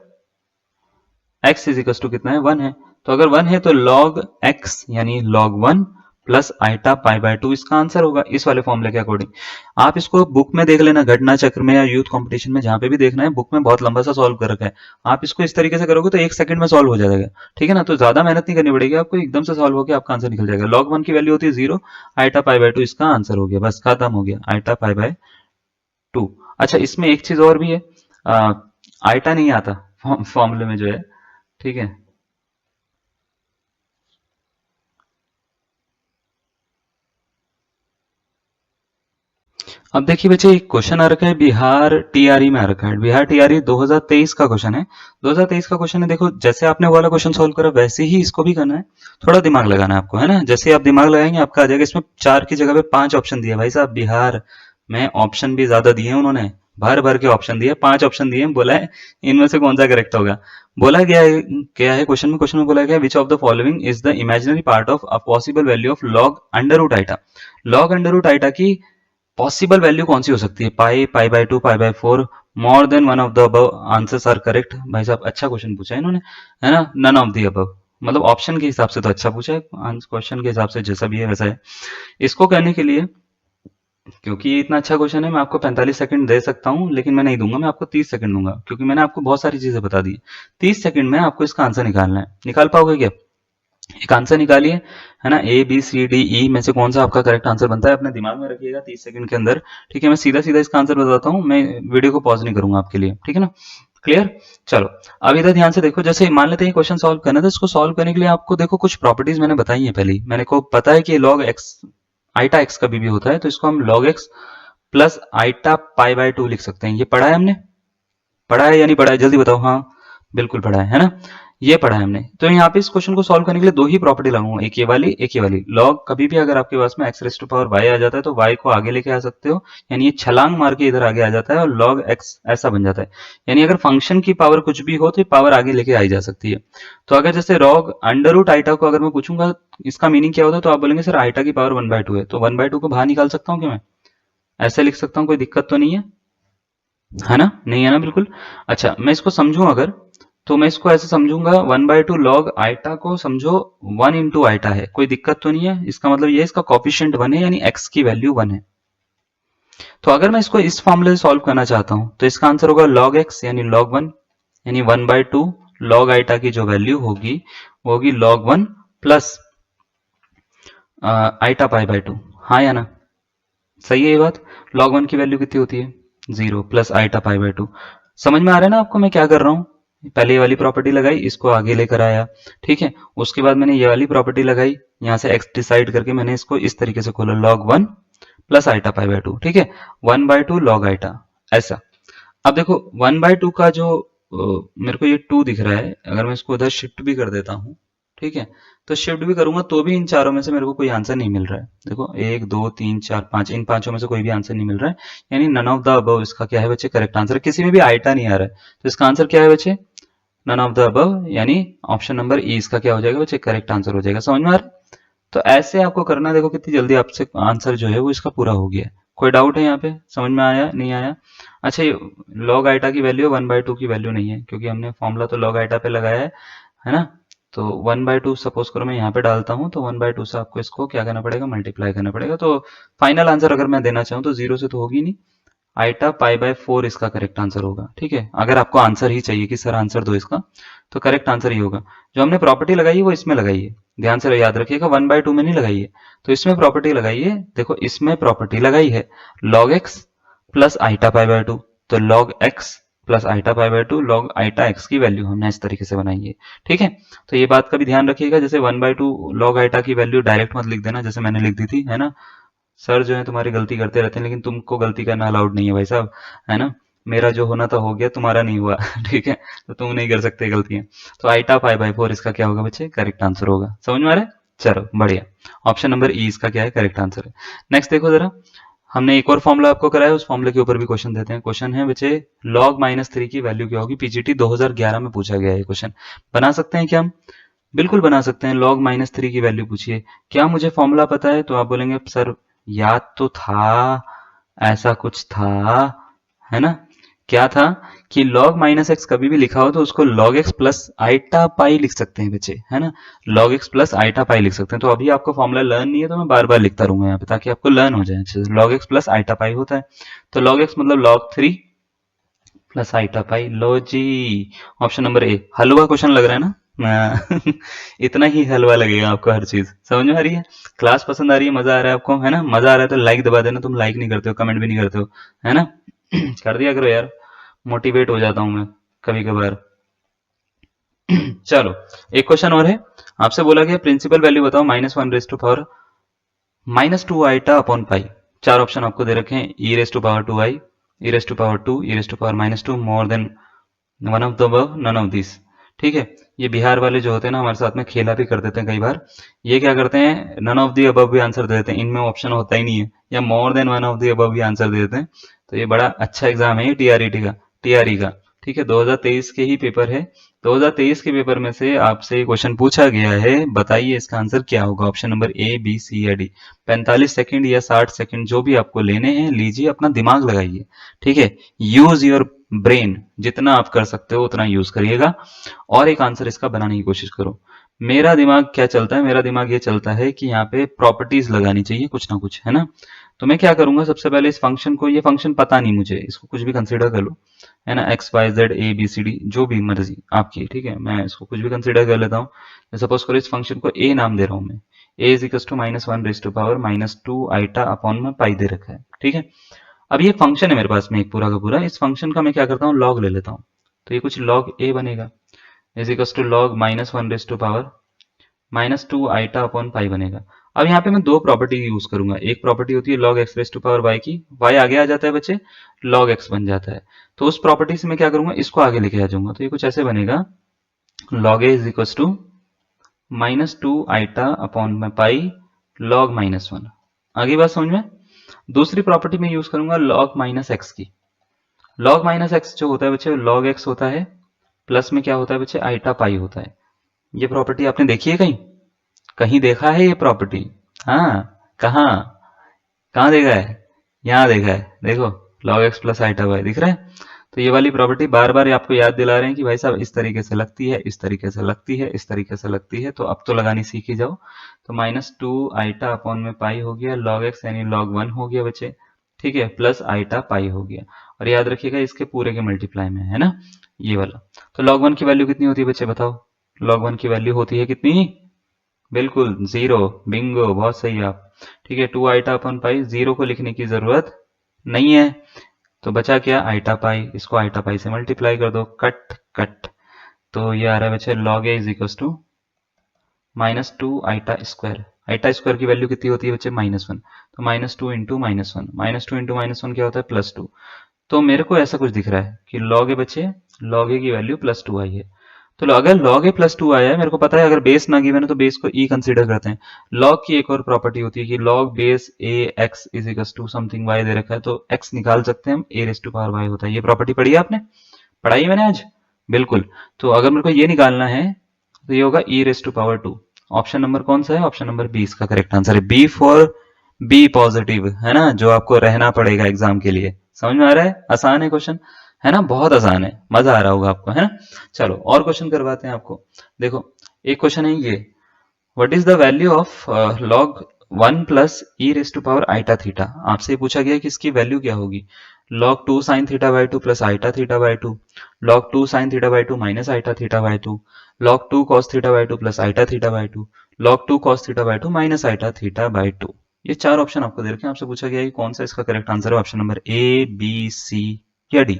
x is equal to कितना है, 1 है। तो अगर 1 है तो log x यानी log 1 प्लस आइटा पाई/2 इसका आंसर होगा, इस वाले फॉर्मूले के अकॉर्डिंग। आप इसको बुक में देख लेना, घटना चक्र में या यूथ कंपटीशन में, जहां पे भी देखना है, बुक में बहुत लंबा सा सॉल्व कर रखा है। आप इसको इस तरीके से करोगे तो 1 सेकंड में सॉल्व हो जाएगा, ठीक है ना। तो ज्यादा मेहनत नहीं करनी पड़ेगी आपको, एकदम से सॉल्व होकर आपका आंसर निकल जाएगा। log 1 की वैल्यू होती है 0, आइटा पाई/2 इसका आंसर हो गया, बस खत्म हो गया, आइटा पाई/2। अच्छा, इसमें एक चीज और भी है, आइटा नहीं आता फॉर्मूले में जो है, ठीक है। अब देखिए बच्चे, एक क्वेश्चन आ रखा है बिहार टीआरई में आ रखा है, बिहार टीआरई 2023 का क्वेश्चन है। 2023 का क्वेश्चन है, देखो जैसे आपने वाला क्वेश्चन सॉल्व करा वैसे ही इसको भी करना है। थोड़ा दिमाग लगाना है आपको, है ना। जैसे ही आप दिमाग लगाएंगे आपका आ जाएगा। इसमें 4 की जगह पे 5 ऑप्शन दिया भाई साहब, बिहार में ऑप्शन भी ज्यादा दिए हैं उन्होंने, भर भर के ऑप्शन दिए, 5 ऑप्शन दिए, बोला है इनमें से कौन सा करेक्ट होगा। बोला गया है क्या है क्वेश्चन में बोला गया, which of the following is the imaginary part of a possible value of log under root iota. Log under root iota की पॉसिबल वैल्यू कौन सी हो सकती है, पाई/2 पाई/4, more than one of the above answers are correct. भाई साहब अच्छा क्वेश्चन पूछा है इन्होंने, है ना, नन ऑफ द अबव, मतलब ऑप्शन के हिसाब से तो अच्छा पूछा है, क्वेश्चन के हिसाब से जैसा भी है वैसा है। इसको करने के लिए, क्योंकि ये इतना अच्छा क्वेश्चन है, मैं आपको 45 सेकंड दे सकता हूं, लेकिन मैं नहीं दूंगा, मैं आपको 30 सेकंड दूंगा, क्योंकि मैंने आपको बहुत सारी चीजें बता दी। 30 सेकंड में आपको इसका आंसर निकालना है। निकाल पाओगे क्या? एक आंसर निकालिए, है ना, A B c D E में से कौन सा आपका करेक्ट आंसर बनता है, अपने दिमाग में रखिएगा 30 सेकंड के अंदर, ठीक है। मैं सीधा सीधा इसका आंसर बताता हूँ, मैं वीडियो को पॉज नहीं करूंगा आपके लिए, ठीक है ना, क्लियर। चलो अब इधर ध्यान से देखो, जैसे मान लेते हैं क्वेश्चन सॉल्व करना है, तो इसको सॉल्व करने के लिए आपको देखो कुछ प्रॉपर्टीज मैंने बताई है पहले ही। मैंने को पता है कि लॉग एक्स आइटा एक्स कभी भी होता है, तो इसको हम लॉग एक्स प्लस आइटा पाई/2 लिख सकते हैं। ये पढ़ा है हमने, पढ़ा है या नहीं पढ़ा है, जल्दी बताओ। हाँ बिल्कुल पढ़ा है ना, ये पढ़ा है हमने। तो यहाँ पे इस क्वेश्चन को सॉल्व करने के लिए दो ही प्रॉपर्टी लगाऊंगा, एक ये वाली एक ये वाली। लॉग कभी भी अगर आपके पास में X raise to power Y आ जाता है तो वाई को आगे लेके आ सकते हो, यानी ये छलांग मार के इधर आगे आ जाता है, और लॉग एक्स ऐसा बन जाता है। यानी अगर फंक्शन की पावर कुछ भी हो तो पावर आगे लेके आई जा सकती है। तो अगर जैसे लॉग अंडर रूट आइटा को अगर मैं पूछूंगा इसका मीनिंग क्या होता है, तो आप बोलेंगे सर आइटा की पावर 1/2 है, तो 1/2 को बाहर निकाल सकता हूँ क्या मैं, ऐसे लिख सकता हूँ, कोई दिक्कत तो नहीं है ना? नहीं है ना, बिल्कुल। अच्छा, मैं इसको समझूं अगर, तो मैं इसको ऐसे समझूंगा, 1/2 लॉग आइटा को समझो 1 इंटू आइटा है, कोई दिक्कत तो नहीं है। इसका मतलब ये इसका कॉफिशिएंट 1 है, यानी एक्स की वैल्यू 1 है। तो अगर मैं इसको इस फॉर्मूले से सॉल्व करना चाहता हूं तो इसका आंसर होगा log x यानी log 1, यानी 1/2 log आइटा की जो वैल्यू होगी वो होगी log 1 plus iota pi by 2। हाँ या ना? सही है ये बात। log 1 की वैल्यू कितनी होती है? 0 प्लस आइटा पाई बाय 2। समझ में आ रहा है ना आपको मैं क्या कर रहा हूँ? पहले ये वाली प्रॉपर्टी लगाई, इसको आगे लेकर आया, ठीक है। उसके बाद मैंने ये वाली प्रॉपर्टी लगाई, यहाँ से x डिसाइड करके मैंने इसको इस तरीके से खोला, log 1 plus iota pi by 2, ठीक है। 1/2 log आइटा, ऐसा। अब देखो 1/2 का जो मेरे को ये 2 दिख रहा है, अगर मैं इसको उधर शिफ्ट भी कर देता हूँ, ठीक है, तो शिफ्ट भी करूंगा तो भी इन चारों में से मेरे को कोई आंसर नहीं मिल रहा है। देखो 1 2 3 4 5, इन पांचों में से कोई भी आंसर नहीं मिल रहा है, यानी नन ऑफ द अबव इसका क्या है बच्चे? Correct answer. किसी में भी आइटा नहीं आ रहा है, तो इसका आंसर क्या है बच्चे? नन ऑफ द अबव, यानी ऑप्शन नंबर ई इसका क्या हो जाएगा बच्चे? करेक्ट आंसर हो जाएगा। समझ में आ रहा है? तो ऐसे आपको करना, देखो कितनी जल्दी आपसे आंसर जो है वो इसका पूरा हो गया है। कोई डाउट है यहाँ पे? समझ में आया नहीं आया? अच्छा, ये लॉग आइटा की वैल्यू 1/2 की वैल्यू नहीं है, क्योंकि हमने फॉर्मूला तो लॉग आइटा पे लगाया है ना? तो 1/2 सपोज करो मैं यहाँ पे डालता हूँ, तो 1/2 से आपको इसको क्या करना पड़ेगा? मल्टीप्लाई करना पड़ेगा। तो फाइनल आंसर अगर मैं देना चाहूँ तो 0 से तो होगी नहीं, आइटा पाई बाय 4 इसका करेक्ट आंसर होगा, ठीक है। अगर आपको आंसर ही चाहिए कि सर आंसर दो इसका, तो करेक्ट आंसर ही होगा। जो हमने प्रॉपर्टी लगाई है वो इसमें लगाइए, ध्यान से याद रखिएगा, 1/2 में नहीं लगाइए। तो इसमें प्रॉपर्टी लगाइए, देखो इसमें प्रॉपर्टी लगाई है log x plus iota pi by 2, तो log x plus iota pi by 2 log iota x की वैल्यू हमने इस तरीके से बनाई है, ठीक है। तो ये बात का भी ध्यान रखिएगा, जैसे 1/2 log आइटा की वैल्यू डायरेक्ट मत लिख देना, जैसे मैंने लिख दी थी, है ना। सर जो है तुम्हारी गलती करते रहते हैं, लेकिन तुमको गलती करना अलाउड नहीं है भाई साहब, है ना। मेरा जो होना था हो गया, तुम्हारा नहीं हुआ ठीक है, तो तुम नहीं कर सकते गलतियां। तो आइटा 5/4 इसका क्या होगा बच्चे? करेक्ट आंसर होगा। समझ में आ रहा है? चलो बढ़िया, ऑप्शन नंबर ई इसका क्या है? करेक्ट आंसर है। नेक्स्ट देखो जरा, हमने एक और फॉर्मूला आपको कराया, उस फॉर्मूले के ऊपर भी क्वेश्चन देते हैं। क्वेश्चन है बच्चे, log -3 की वैल्यू क्या होगी? पीजीटी 2011 में पूछा गया है क्वेश्चन। बना सकते हैं क्या हम? बिल्कुल बना सकते हैं। log -3 की वैल्यू पूछिए, क्या मुझे फॉर्मूला पता है? तो आप बोलेंगे सर याद तो था, ऐसा कुछ था, है ना। क्या था कि log -x कभी भी लिखा हो तो उसको log x प्लस आइटा पाई लिख सकते हैं बच्चे, है ना। log x प्लस आइटा पाई लिख सकते हैं। तो अभी आपको फॉर्मूला लर्न नहीं है तो मैं बार बार लिखता रहूंगा यहाँ पे, ताकि आपको लर्न हो जाए अच्छे से। log x plus iota pi होता है, तो log x मतलब log 3 प्लस आइटा पाई। लो जी, ऑप्शन नंबर ए। हलवा क्वेश्चन लग रहा है ना? इतना ही हलवा लगेगा आपको हर चीज। समझ में आ रही है? क्लास पसंद आ रही है? मजा आ रहा है आपको? है ना, मजा आ रहा है तो लाइक दबा देना। तुम लाइक नहीं करते हो, कमेंट भी नहीं करते हो, है ना। कर दिया करो यार, मोटिवेट हो जाता हूं मैं कभी कभार। चलो, एक क्वेश्चन और है। आपसे बोला गया प्रिंसिपल वैल्यू बताओ -1 -2 आइटा अपॉन पाई। चार ऑप्शन आपको दे रखे हैं, e⁻²i, e⁻², e⁻⁻2, more than one of the above, none of this. ठीक है, ये बिहार वाले जो होते हैं ना हमारे साथ में खेला भी कर देते हैं कई बार। ये क्या करते हैं, नन ऑफ द अबव भी आंसर दे देते हैं, इनमें ऑप्शन होता ही नहीं है, या मोर than one of the above भी आंसर दे देते हैं। तो ये बड़ा अच्छा एग्जाम है टीआरईटी का, टीआरई का। ठीक है, 2023 के ही पेपर है। 2023 के पेपर में से आपसे क्वेश्चन पूछा गया है, बताइए इसका आंसर क्या होगा। Option number A, B, C या डी। 45 सेकंड या 60 सेकंड जो भी आपको लेने हैं लीजिए, अपना दिमाग लगाइए। ठीक है, यूज योर ब्रेन, जितना आप कर सकते हो उतना यूज करिएगा, और एक आंसर इसका बनाने की कोशिश करो। मेरा दिमाग क्या चलता है? मेरा दिमाग ये चलता है कि यहाँ पे प्रॉपर्टीज लगानी चाहिए कुछ ना कुछ, है ना। तो मैं क्या करूंगा, सबसे पहले इस फंक्शन को, ये फंक्शन पता नहीं मुझे, इसको कुछ भी कंसीडर कर लो, है ना, x y z a B c d, जो भी मर्जी आपकी, ठीक है, मैं इसको कुछ भी कंसीडर कर लेता हूँ। सपोज करो इस फंक्शन को ए नाम दे रहा हूँ मैं, ए इज इक्वल टू -1 -2 अपॉन में पाई दे रखा है, ठीक है। अब ये फंक्शन है मेरे पास में एक पूरा का पूरा, इस फंक्शन का मैं क्या करता हूँ, लॉग ले लेता हूँ। तो ये कुछ लॉग ए बनेगा, is equal to log -1 iota upon pi बनेगा। अब यहाँ पे मैं दो प्रॉपर्टी यूज करूंगा, एक प्रॉपर्टी होती है log x⁻y की, y आगे आ जाता है बच्चे, log x बन जाता है। तो उस प्रॉपर्टी से मैं क्या करूंगा, इसको आगे लेके आ जाऊंगा। तो ये कुछ ऐसे बनेगा, log a is equal to -2 iota upon में पाई log -1। आगे बात समझ में? दूसरी प्रॉपर्टी में यूज करूंगा log -x की। log -x जो होता है बच्चे, log x होता है, प्लस में क्या होता है बच्चे, आइटा पाई होता है। ये प्रॉपर्टी आपने देखी है कहीं? कहीं देखा है ये प्रॉपर्टी? हाँ, कहाँ कहाँ देखा है? यहाँ देखा है, देखो log x plus iota y दिख रहा है। तो ये वाली प्रॉपर्टी बार बार आपको याद दिला रहे हैं कि भाई साहब इस तरीके से लगती है, इस तरीके से लगती है, इस तरीके से लगती है। तो अब तो लगानी सीख ही जाओ। तो -2 आइटा अपॉन में पाई हो गया, log x यानी log 1 हो गया बच्चे, ठीक है, प्लस आइटा पाई हो गया। और याद रखिएगा इसके पूरे के मल्टीप्लाई में है ना ये वाला। तो log 1 की वैल्यू कितनी होती है बच्चे बताओ? log 1 की वैल्यू होती है कितनी? बिल्कुल जीरो, बिंगो, बहुत सही आप। ठीक है, 2 आइटा अपन पाई, जीरो को लिखने की जरूरत नहीं है। तो बचा क्या? आइटा पाई। इसको आइटा पाई से मल्टीप्लाई कर दो, कट कट। तो ये आ रहा है बच्चे log a is equal to -2 iota square. Iota square की वैल्यू कितनी होती है बच्चे? -1। तो -2 इंटू -1, -2 इंटू -1 क्या होता है? +2। तो मेरे को ऐसा कुछ दिख रहा है कि log a बच्चे, log a की वैल्यू +2 आई है। तो अगर log a +2 आया है, मेरे को पता है अगर बेस ना गिवन है तो बेस को e कंसीडर करते हैं। log की एक और प्रॉपर्टी होती है कि log base a x is equal to something y दे रखा है, तो x निकाल सकते हैं हम, a raise to power y होता है। ये प्रॉपर्टी पढ़ी है आपने? पढ़ाई मैंने आज? बिल्कुल। तो अगर मेरे को ये निकालना है तो ये होगा e raise to power 2। Option number कौन सा है? ऑप्शन नंबर बी इसका करेक्ट आंसर है। बी फॉर बी पॉजिटिव, है ना, जो आपको रहना पड़ेगा एग्जाम के लिए। समझ में आ रहा है? आसान है क्वेश्चन, है ना, बहुत आसान है, मजा आ रहा होगा आपको, है ना। चलो और क्वेश्चन करवाते हैं आपको। देखो एक क्वेश्चन है ये, what is the value of log 1 plus e raise to power iota theta. आपसे पूछा गया कि इसकी वैल्यू क्या होगी। log 2 sine theta by 2 plus iota theta by 2, log 2 sine theta by 2 minus iota theta by 2, log 2 cos theta by 2 plus iota theta by 2, log 2 cos theta by 2 minus iota theta by 2। ये चार ऑप्शन आपको दे रखे हैं। आपसे पूछा गया है कि कौन सा इसका करेक्ट आंसर है। Option number A, B, C या डी।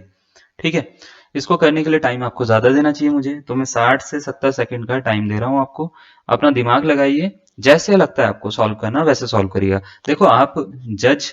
ठीक है, इसको करने के लिए टाइम आपको ज्यादा देना चाहिए मुझे, तो मैं 60 से 70 सेकंड का टाइम दे रहा हूं आपको। अपना दिमाग लगाइए, जैसे लगता है आपको सॉल्व करना वैसे सॉल्व करिएगा। देखो आप जज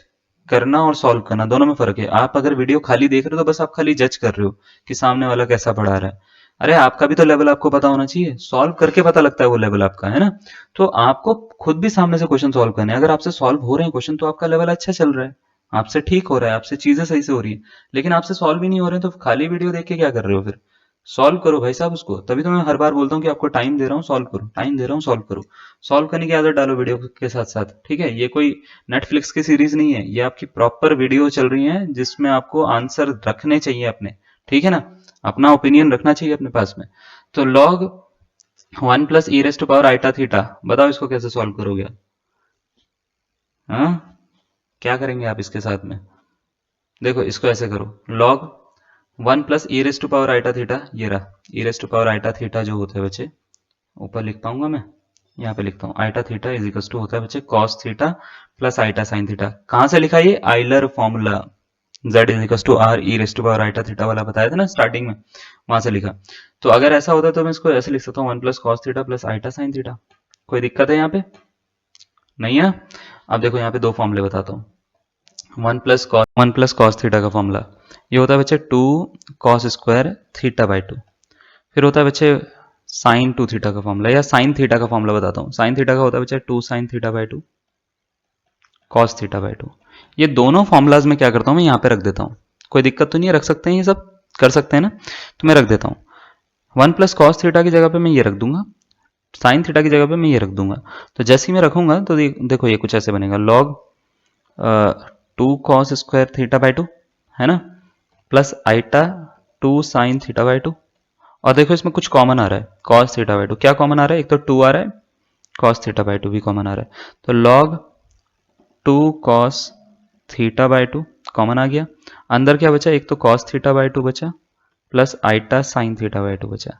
करना और सॉल्व करना दोनों में फर्क है। आप अगर वीडियो खाली देख रहे हो तो बस आप खाली जज कर रहे हो कि सामने वाला कैसा पढ़ा रहा है। अरे आपका भी तो लेवल आपको पता होना चाहिए, सॉल्व करके पता लगता है वो लेवल आपका, है ना। तो आपको खुद भी सामने से क्वेश्चन सॉल्व करने हैं। अगर आपसे सॉल्व हो रहे हैं क्वेश्चन तो आपका लेवल अच्छा चल रहा है, आपसे ठीक हो रहा है, आपसे चीजें सही से हो रही है। लेकिन आपसे सॉल्व ही नहीं हो रहे हैं तो खाली वीडियो देख के क्या कर रहे हो फिर? सॉल्व करो भाई साहब उसको। तभी तो मैं हर बार बोलता हूँ कि आपको टाइम दे रहा हूँ, सॉल्व करो, टाइम दे रहा हूँ, सॉल्व करो। सॉल्व करने की आदत डालो वीडियो के साथ साथ, ठीक है। ये कोई नेटफ्लिक्स की सीरीज नहीं है, ये आपकी प्रॉपर वीडियो चल रही है जिसमें आपको आंसर रखने चाहिए अपने, ठीक है ना, अपना ओपिनियन रखना चाहिए अपने पास में। तो log 1 plus e raise to power iota theta, बताओ इसको कैसे सॉल्व करोगे? हाँ, क्या करेंगे आप इसके साथ में? देखो इसको ऐसे करो, log 1 plus e raise to power iota theta, ये रहा e raise to power iota theta जो होता है बच्चे, ऊपर लिख पाऊंगा मैं? यहाँ पे लिखता हूँ, iota theta is equal to होता है बच्चे cos theta plus iota sine theta. कहाँ से लिखा ये? Euler formula, z is equal to are e raise to power iota theta वाला बताया था ना स्टार्टिंग में, वहां से लिखा। तो अगर ऐसा होता तो मैं इसको ऐसे लिख सकता हूँ, 1 plus cos theta plus iota sine theta. कोई दिक्कत है यहाँ पे? नहीं है। अब देखो यहाँ पे दो फॉर्मूले बताता हूँ। 1 प्लस कॉस थीटा का फॉर्मूला ये होता है बच्चे 2 कॉस स्क्वायर थीटा बाई 2। फिर होता है बच्चे साइन 2 थीटा का फॉर्मूला, या साइन थीटा का फॉर्मूला बताता हूँ। साइन थीटा का होता है बच्चे 2 sine theta by 2 cos theta by 2। ये दोनों फॉर्मूलाज में क्या करता हूँ, मैं यहाँ पे रख देता हूँ। कोई दिक्कत तो नहीं है? रख सकते हैं, ये सब कर सकते हैं ना। तो मैं रख देता हूँ, 1 प्लस कॉस थीटा की जगह पे मैं ये रख दूंगा, साइन थीटा की जगह पे मैं ये रख दूंगा। तो जैसे ही मैं रखूंगा तो देखो ये कुछ ऐसे बनेगा, log 2 cos square theta by 2, है ना, plus iota 2 sine theta by 2। और देखो इसमें कुछ कॉमन आ रहा है, कॉस थीटा बाई 2। क्या कॉमन आ रहा है? एक तो 2 आ रहा है, कॉस थीटा बाई 2 भी कॉमन आ रहा है। तो log 2 cos theta by 2 common आ गया। अंदर क्या बचा? एक तो कॉस थीटा बाई 2 बचा, plus iota sine theta by 2 बचा।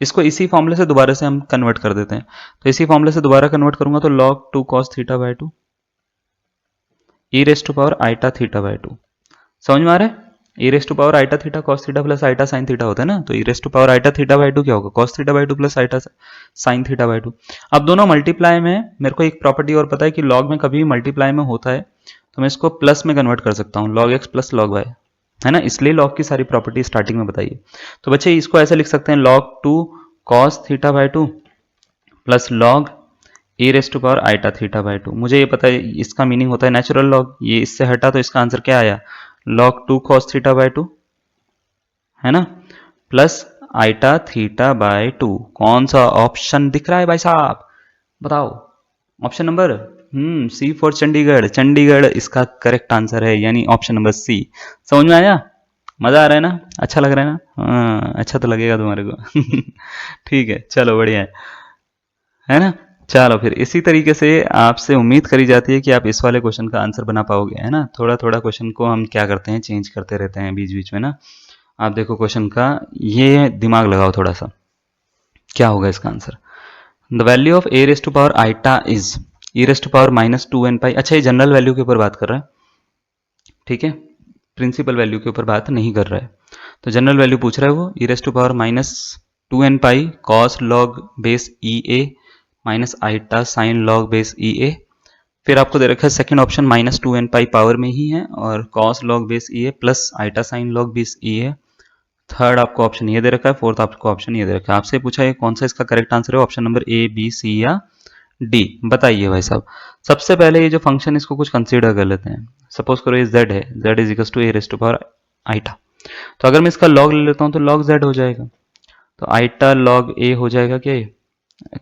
इसको इसी फॉर्मूले से दोबारा से हम कन्वर्ट कर देते हैं। तो इसी फॉर्मूले से दोबारा कन्वर्ट करूंगा तो log 2 cos theta by 2 e raise to power iota theta by 2। समझ में आ रहा है? E raise to power iota theta cos theta plus iota sine theta होता है ना, तो e raise to power iota theta by 2 क्या होगा? Cos theta by 2 plus iota sine theta by 2। अब दोनों मल्टीप्लाई में मेरे को एक प्रॉपर्टी और पता है कि लॉग में कभी भी मल्टीप्लाई में होता है तो मैं इसको प्लस में कन्वर्ट कर सकता हूँ, log x plus log y, है ना। इसलिए लॉग की सारी प्रॉपर्टी स्टार्टिंग में बताइए। तो बच्चे इसको ऐसे लिख सकते हैं, log 2 cos theta by 2 plus log e raise to power iota theta by 2। मुझे ये पता है इसका मीनिंग होता है नेचुरल लॉग, ये इससे हटा तो इसका आंसर क्या आया? log 2 cos थीटा बाई 2, है ना, प्लस आइटा थीटा बाई 2। कौन सा ऑप्शन दिख रहा है भाई साहब? बताओ, option number C for Chandigarh, Chandigarh इसका करेक्ट आंसर है, यानी ऑप्शन नंबर सी। समझ में आया? मजा आ रहा है ना? अच्छा लग रहा है ना? हाँ, अच्छा तो लगेगा तुम्हारे को। ठीक है, चलो बढ़िया है ना? चलो फिर इसी तरीके से आपसे उम्मीद करी जाती है कि आप इस वाले क्वेश्चन का आंसर बना पाओगे, है ना? थोड़ा थोड़ा क्वेश्चन को हम क्या करते हैं, चेंज करते रहते हैं बीच बीच में ना। आप देखो क्वेश्चन का, ये दिमाग लगाओ थोड़ा सा, क्या होगा इसका answer? The value of e raise to power iota is e raise to power minus two N pi. अच्छा, ये जनरल वैल्यू के ऊपर बात कर रहा है, ठीक है, प्रिंसिपल वैल्यू के ऊपर बात नहीं कर रहा है। तो जनरल वैल्यू पूछ रहा है वो, e raise to power minus two N pi cos log base e A minus iota sine log base e A. फिर आपको दे रखा है second option minus two N pi power में ही है, और cos log base e A plus iota sine log base e A. Third आपको ऑप्शन ये दे रखा है, फोर्थ आपको ऑप्शन ये दे रखा है। आपसे पूछा है कौन सा इसका करेक्ट आंसर है, option number A B C या डी, बताइए भाई साहब। सबसे पहले ये जो फंक्शन, इसको कुछ कंसीडर कर लेते हैं। सपोज करो ये z है, z is equal to A raise to power iota. तो अगर मैं इसका लॉग ले लेता हूँ तो लॉग z हो जाएगा, तो आइटा लॉग a हो जाएगा क्या ये?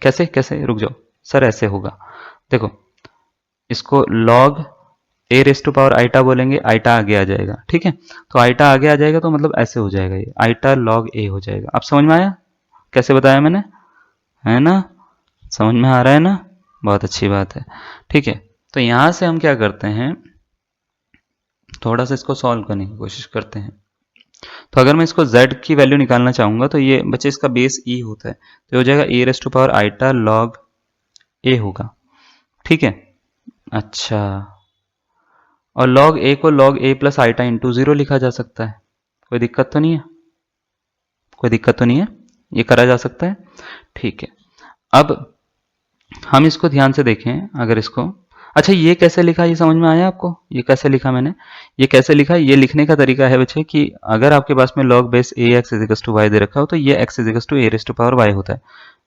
कैसे कैसे, रुक जाओ सर, ऐसे होगा। देखो, इसको log e raise to power iota बोलेंगे, आइटा आगे आ जाएगा, ठीक है। तो आइटा आगे आ जाएगा तो मतलब ऐसे हो जाएगा, ये आइटा लॉग ए हो जाएगा। अब समझ में आया कैसे बताया मैंने, है ना? समझ में आ रहा है ना? बहुत अच्छी बात है, ठीक है। तो यहां से हम क्या करते हैं, थोड़ा सा इसको सॉल्व करने की कोशिश करते हैं। तो अगर मैं इसको z की वैल्यू निकालना चाहूंगा तो ये बच्चे इसका बेस e होता है, तो हो जाएगा e raise to power iota log A होगा, ठीक है। अच्छा, और log a को log a प्लस आइटा इंटू जीरो लिखा जा सकता है, कोई दिक्कत तो नहीं है? कोई दिक्कत तो नहीं है, ये करा जा सकता है, ठीक है। अब हम इसको ध्यान से देखें, अगर इसको, अच्छा ये कैसे लिखा, ये समझ में आया आपको? ये कैसे लिखा मैंने, ये कैसे लिखा? ये लिखने का तरीका है बच्चे कि अगर आपके पास में log base a x is equal to y दे रखा हो, तो ये x is equal to A raise to power y होता है।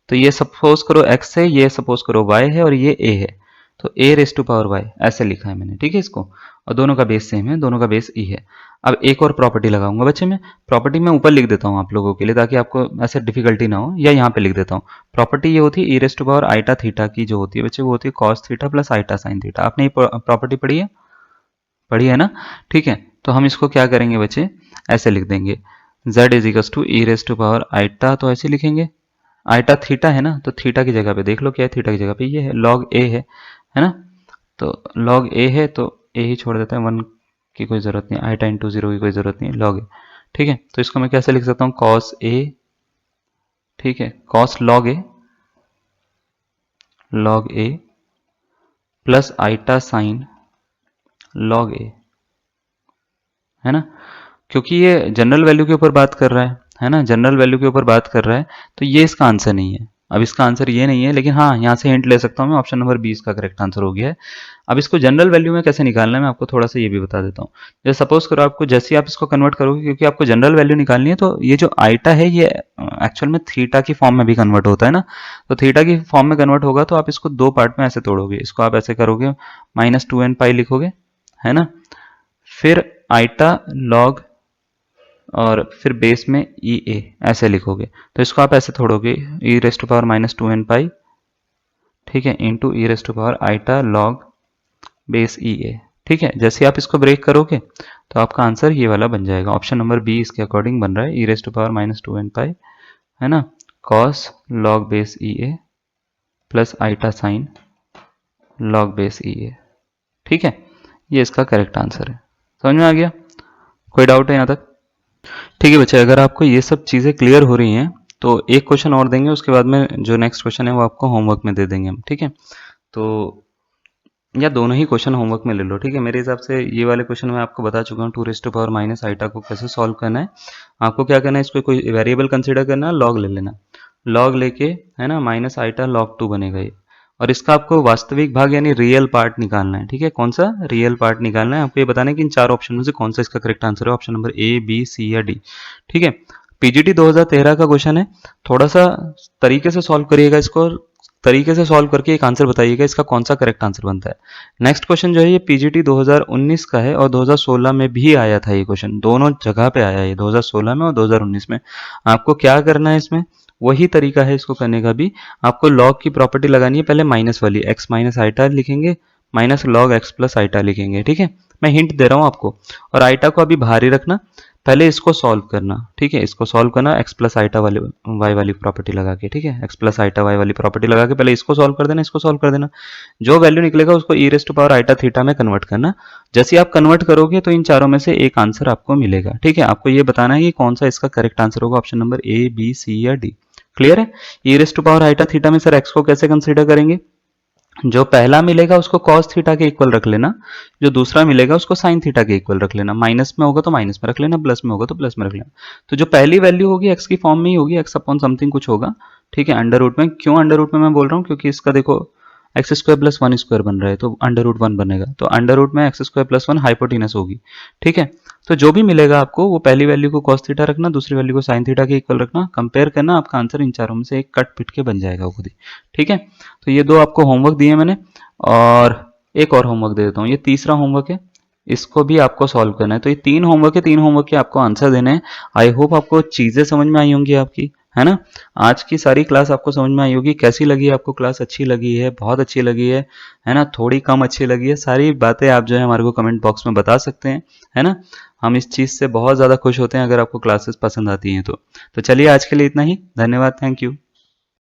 तो ये सपोज करो x है, ये सपोज करो y है, और ये a है, तो a raise to power y ऐसे लिखा है मैंने, ठीक है इसको। और दोनों का बेस सेम है, दोनों का बेस e है। अब एक और प्रॉपर्टी लगाऊंगा बच्चे मैं, प्रॉपर्टी मैं ऊपर लिख देता हूँ आप लोगों के लिए, ताकि आपको ऐसे डिफिकल्टी ना हो, या यहाँ पे लिख देता हूँ। प्रॉपर्टी ये होती है e raise to power iota theta की, जो होती है बच्चे वो होती है cos theta plus iota sine theta. आपने ये प्रॉपर्टी पढ़ी है? पढ़ी है ना? ठीक है, तो हम इसको क्या करेंगे बच्चे, ऐसे लिख देंगे, z is equal to e raise to power iota, तो ऐसे लिखेंगे। आइटा थीटा है ना, तो थीटा की जगह पे देख लो क्या है, थीटा की जगह पे ये है, लॉग ए है ना? तो लॉग ए है तो ए ही छोड़ देते हैं, वन की कोई ज़रूरत नहीं, आइटा इंटू जीरो की कोई ज़रूरत नहीं, लॉग ए, ठीक है। तो इसको मैं कैसे लिख सकता हूँ, कॉस ए, ठीक है, कॉस लॉग ए प्लस आइटा साइन लॉग ए, है ना? क्योंकि ये जनरल वैल्यू के ऊपर बात कर रहा है ना, जनरल वैल्यू के ऊपर बात कर रहा है, तो ये इसका आंसर नहीं है। अब इसका आंसर ये नहीं है, लेकिन हाँ यहाँ से हिंट ले सकता हूँ मैं, ऑप्शन नंबर 20 का करेक्ट आंसर हो गया है। अब इसको जनरल वैल्यू में कैसे निकालना है मैं आपको थोड़ा सा ये भी बता देता हूँ। जैसे सपोज करो आपको, जैसे आप इसको कन्वर्ट करोगे, क्योंकि आपको जनरल वैल्यू निकालनी है, तो ये जो आइटा है ये एक्चुअल में थीटा की फॉर्म में भी कन्वर्ट होता है ना। तो थीटा की फॉर्म में कन्वर्ट होगा तो आप इसको दो पार्ट में ऐसे तोड़ोगे, इसको आप ऐसे करोगे, माइनस टू एन पाई लिखोगे, है ना? फिर आइटा लॉग, और फिर बेस में ई ए ऐसे लिखोगे, तो इसको आप ऐसे तोड़ोगे, e raise to power minus two N pi, ठीक है, into e raise to power iota log base e a, ठीक है। जैसे आप इसको ब्रेक करोगे तो आपका आंसर ये वाला बन जाएगा, ऑप्शन नंबर बी इसके अकॉर्डिंग बन रहा है, e raise to power minus two N pi, है ना, cos log base e A plus iota sine log base e a, ठीक है। ये इसका करेक्ट आंसर है, समझ में आ गया? कोई डाउट है यहाँ तक? ठीक है बच्चे, अगर आपको ये सब चीज़ें क्लियर हो रही हैं तो एक क्वेश्चन और देंगे, उसके बाद में जो नेक्स्ट क्वेश्चन है वो आपको होमवर्क में दे देंगे हम, ठीक है। तो या दोनों ही क्वेश्चन होमवर्क में ले लो, ठीक है। मेरे हिसाब से ये वाले क्वेश्चन मैं आपको बता चुका हूँ, two raise to power minus iota को कैसे सॉल्व करना है। आपको क्या करना है, इसको कोई वेरिएबल कंसिडर करना है, लॉग ले लेना, लॉग लेके, है ना, माइनस आइटा लॉग टू बनेगा ये, और इसका आपको वास्तविक भाग यानी रियल पार्ट निकालना है, ठीक है। कौन सा रियल पार्ट निकालना है, आपको ये बताना है कि इन चार ऑप्शन में से कौन सा इसका करेक्ट आंसर है, option number A B C या डी, ठीक है। पीजीटी 2013 का क्वेश्चन है, थोड़ा सा तरीके से सॉल्व करिएगा इसको, तरीके से सॉल्व करके एक आंसर बताइएगा इसका कौन सा करेक्ट आंसर बनता है। नेक्स्ट क्वेश्चन जो है ये पीजीटी 2019 का है, और 2016 में भी आया था ये क्वेश्चन, दोनों जगह पे आया है, 2016 में और 2019 में। आपको क्या करना है इसमें, वही तरीका है इसको करने का भी, आपको लॉग की प्रॉपर्टी लगानी है, पहले माइनस वाली, एक्स माइनस आइटा लिखेंगे, minus log x plus iota लिखेंगे। ठीक है, मैं हिंट दे रहा हूँ आपको। और आइटा को अभी बाहर ही रखना, पहले इसको सॉल्व करना। ठीक है, इसको सॉल्व करना एक्स प्लस आइटा वाली वाई वाली प्रॉपर्टी लगा के। ठीक है, एक्स प्लस आइटा वाई वाली प्रॉपर्टी लगा के पहले इसको सॉल्व कर देना, इसको सॉल्व कर देना। जो वैल्यू निकलेगा उसको e raise to power iota theta में कन्वर्ट करना। जैसे आप कन्वर्ट करोगे तो इन चारों में से एक आंसर आपको मिलेगा। ठीक है, आपको ये बताना है कि कौन सा इसका करेक्ट आंसर होगा, option number A, B, C या डी। क्लियर है? E raise to power iota theta में सर एक्स को कैसे कंसीडर करेंगे? जो पहला मिलेगा उसको cos थीटा के इक्वल रख लेना, जो दूसरा मिलेगा उसको sin थीटा के इक्वल रख लेना। माइनस में होगा तो माइनस में रख लेना, प्लस में होगा तो प्लस में रख लेना। तो जो पहली वैल्यू होगी x की फॉर्म में ही होगी, x अपॉन समथिंग कुछ होगा। ठीक है, अंडर रूट में। क्यों अंडर रूट में मैं बोल रहा हूँ? क्योंकि इसका देखो x square plus one square बन रहा है, तो अंडर रूट वन बनेगा, तो अंडर रूट में x square plus one hypotenuse होगी। ठीक है, तो जो भी मिलेगा आपको वो पहली वैल्यू को cos थीटा रखना, दूसरी वैल्यू को sin थीटा के इक्वल रखना, कंपेयर करना, आपका आंसर इन चारों में से एक कट पिट के बन जाएगा खुद ही। ठीक है, तो ये दो आपको होमवर्क दिए मैंने, और एक और होमवर्क दे देता हूँ, ये तीसरा होमवर्क है, इसको भी आपको सॉल्व करना है। तो ये तीन होमवर्क है, तीन होमवर्क के आपको आंसर देने हैं। आई होप आपको चीजें समझ में आई होंगी आपकी, है ना? आज की सारी क्लास आपको समझ में आई होगी। कैसी लगी आपको क्लास? अच्छी लगी है, बहुत अच्छी लगी है ना? थोड़ी कम अच्छी लगी है? सारी बातें आप जो है हमारे को कमेंट बॉक्स में बता सकते हैं, है ना? हम इस चीज से बहुत ज्यादा खुश होते हैं अगर आपको क्लासेस पसंद आती हैं तो चलिए आज के लिए इतना ही। धन्यवाद, थैंक यू।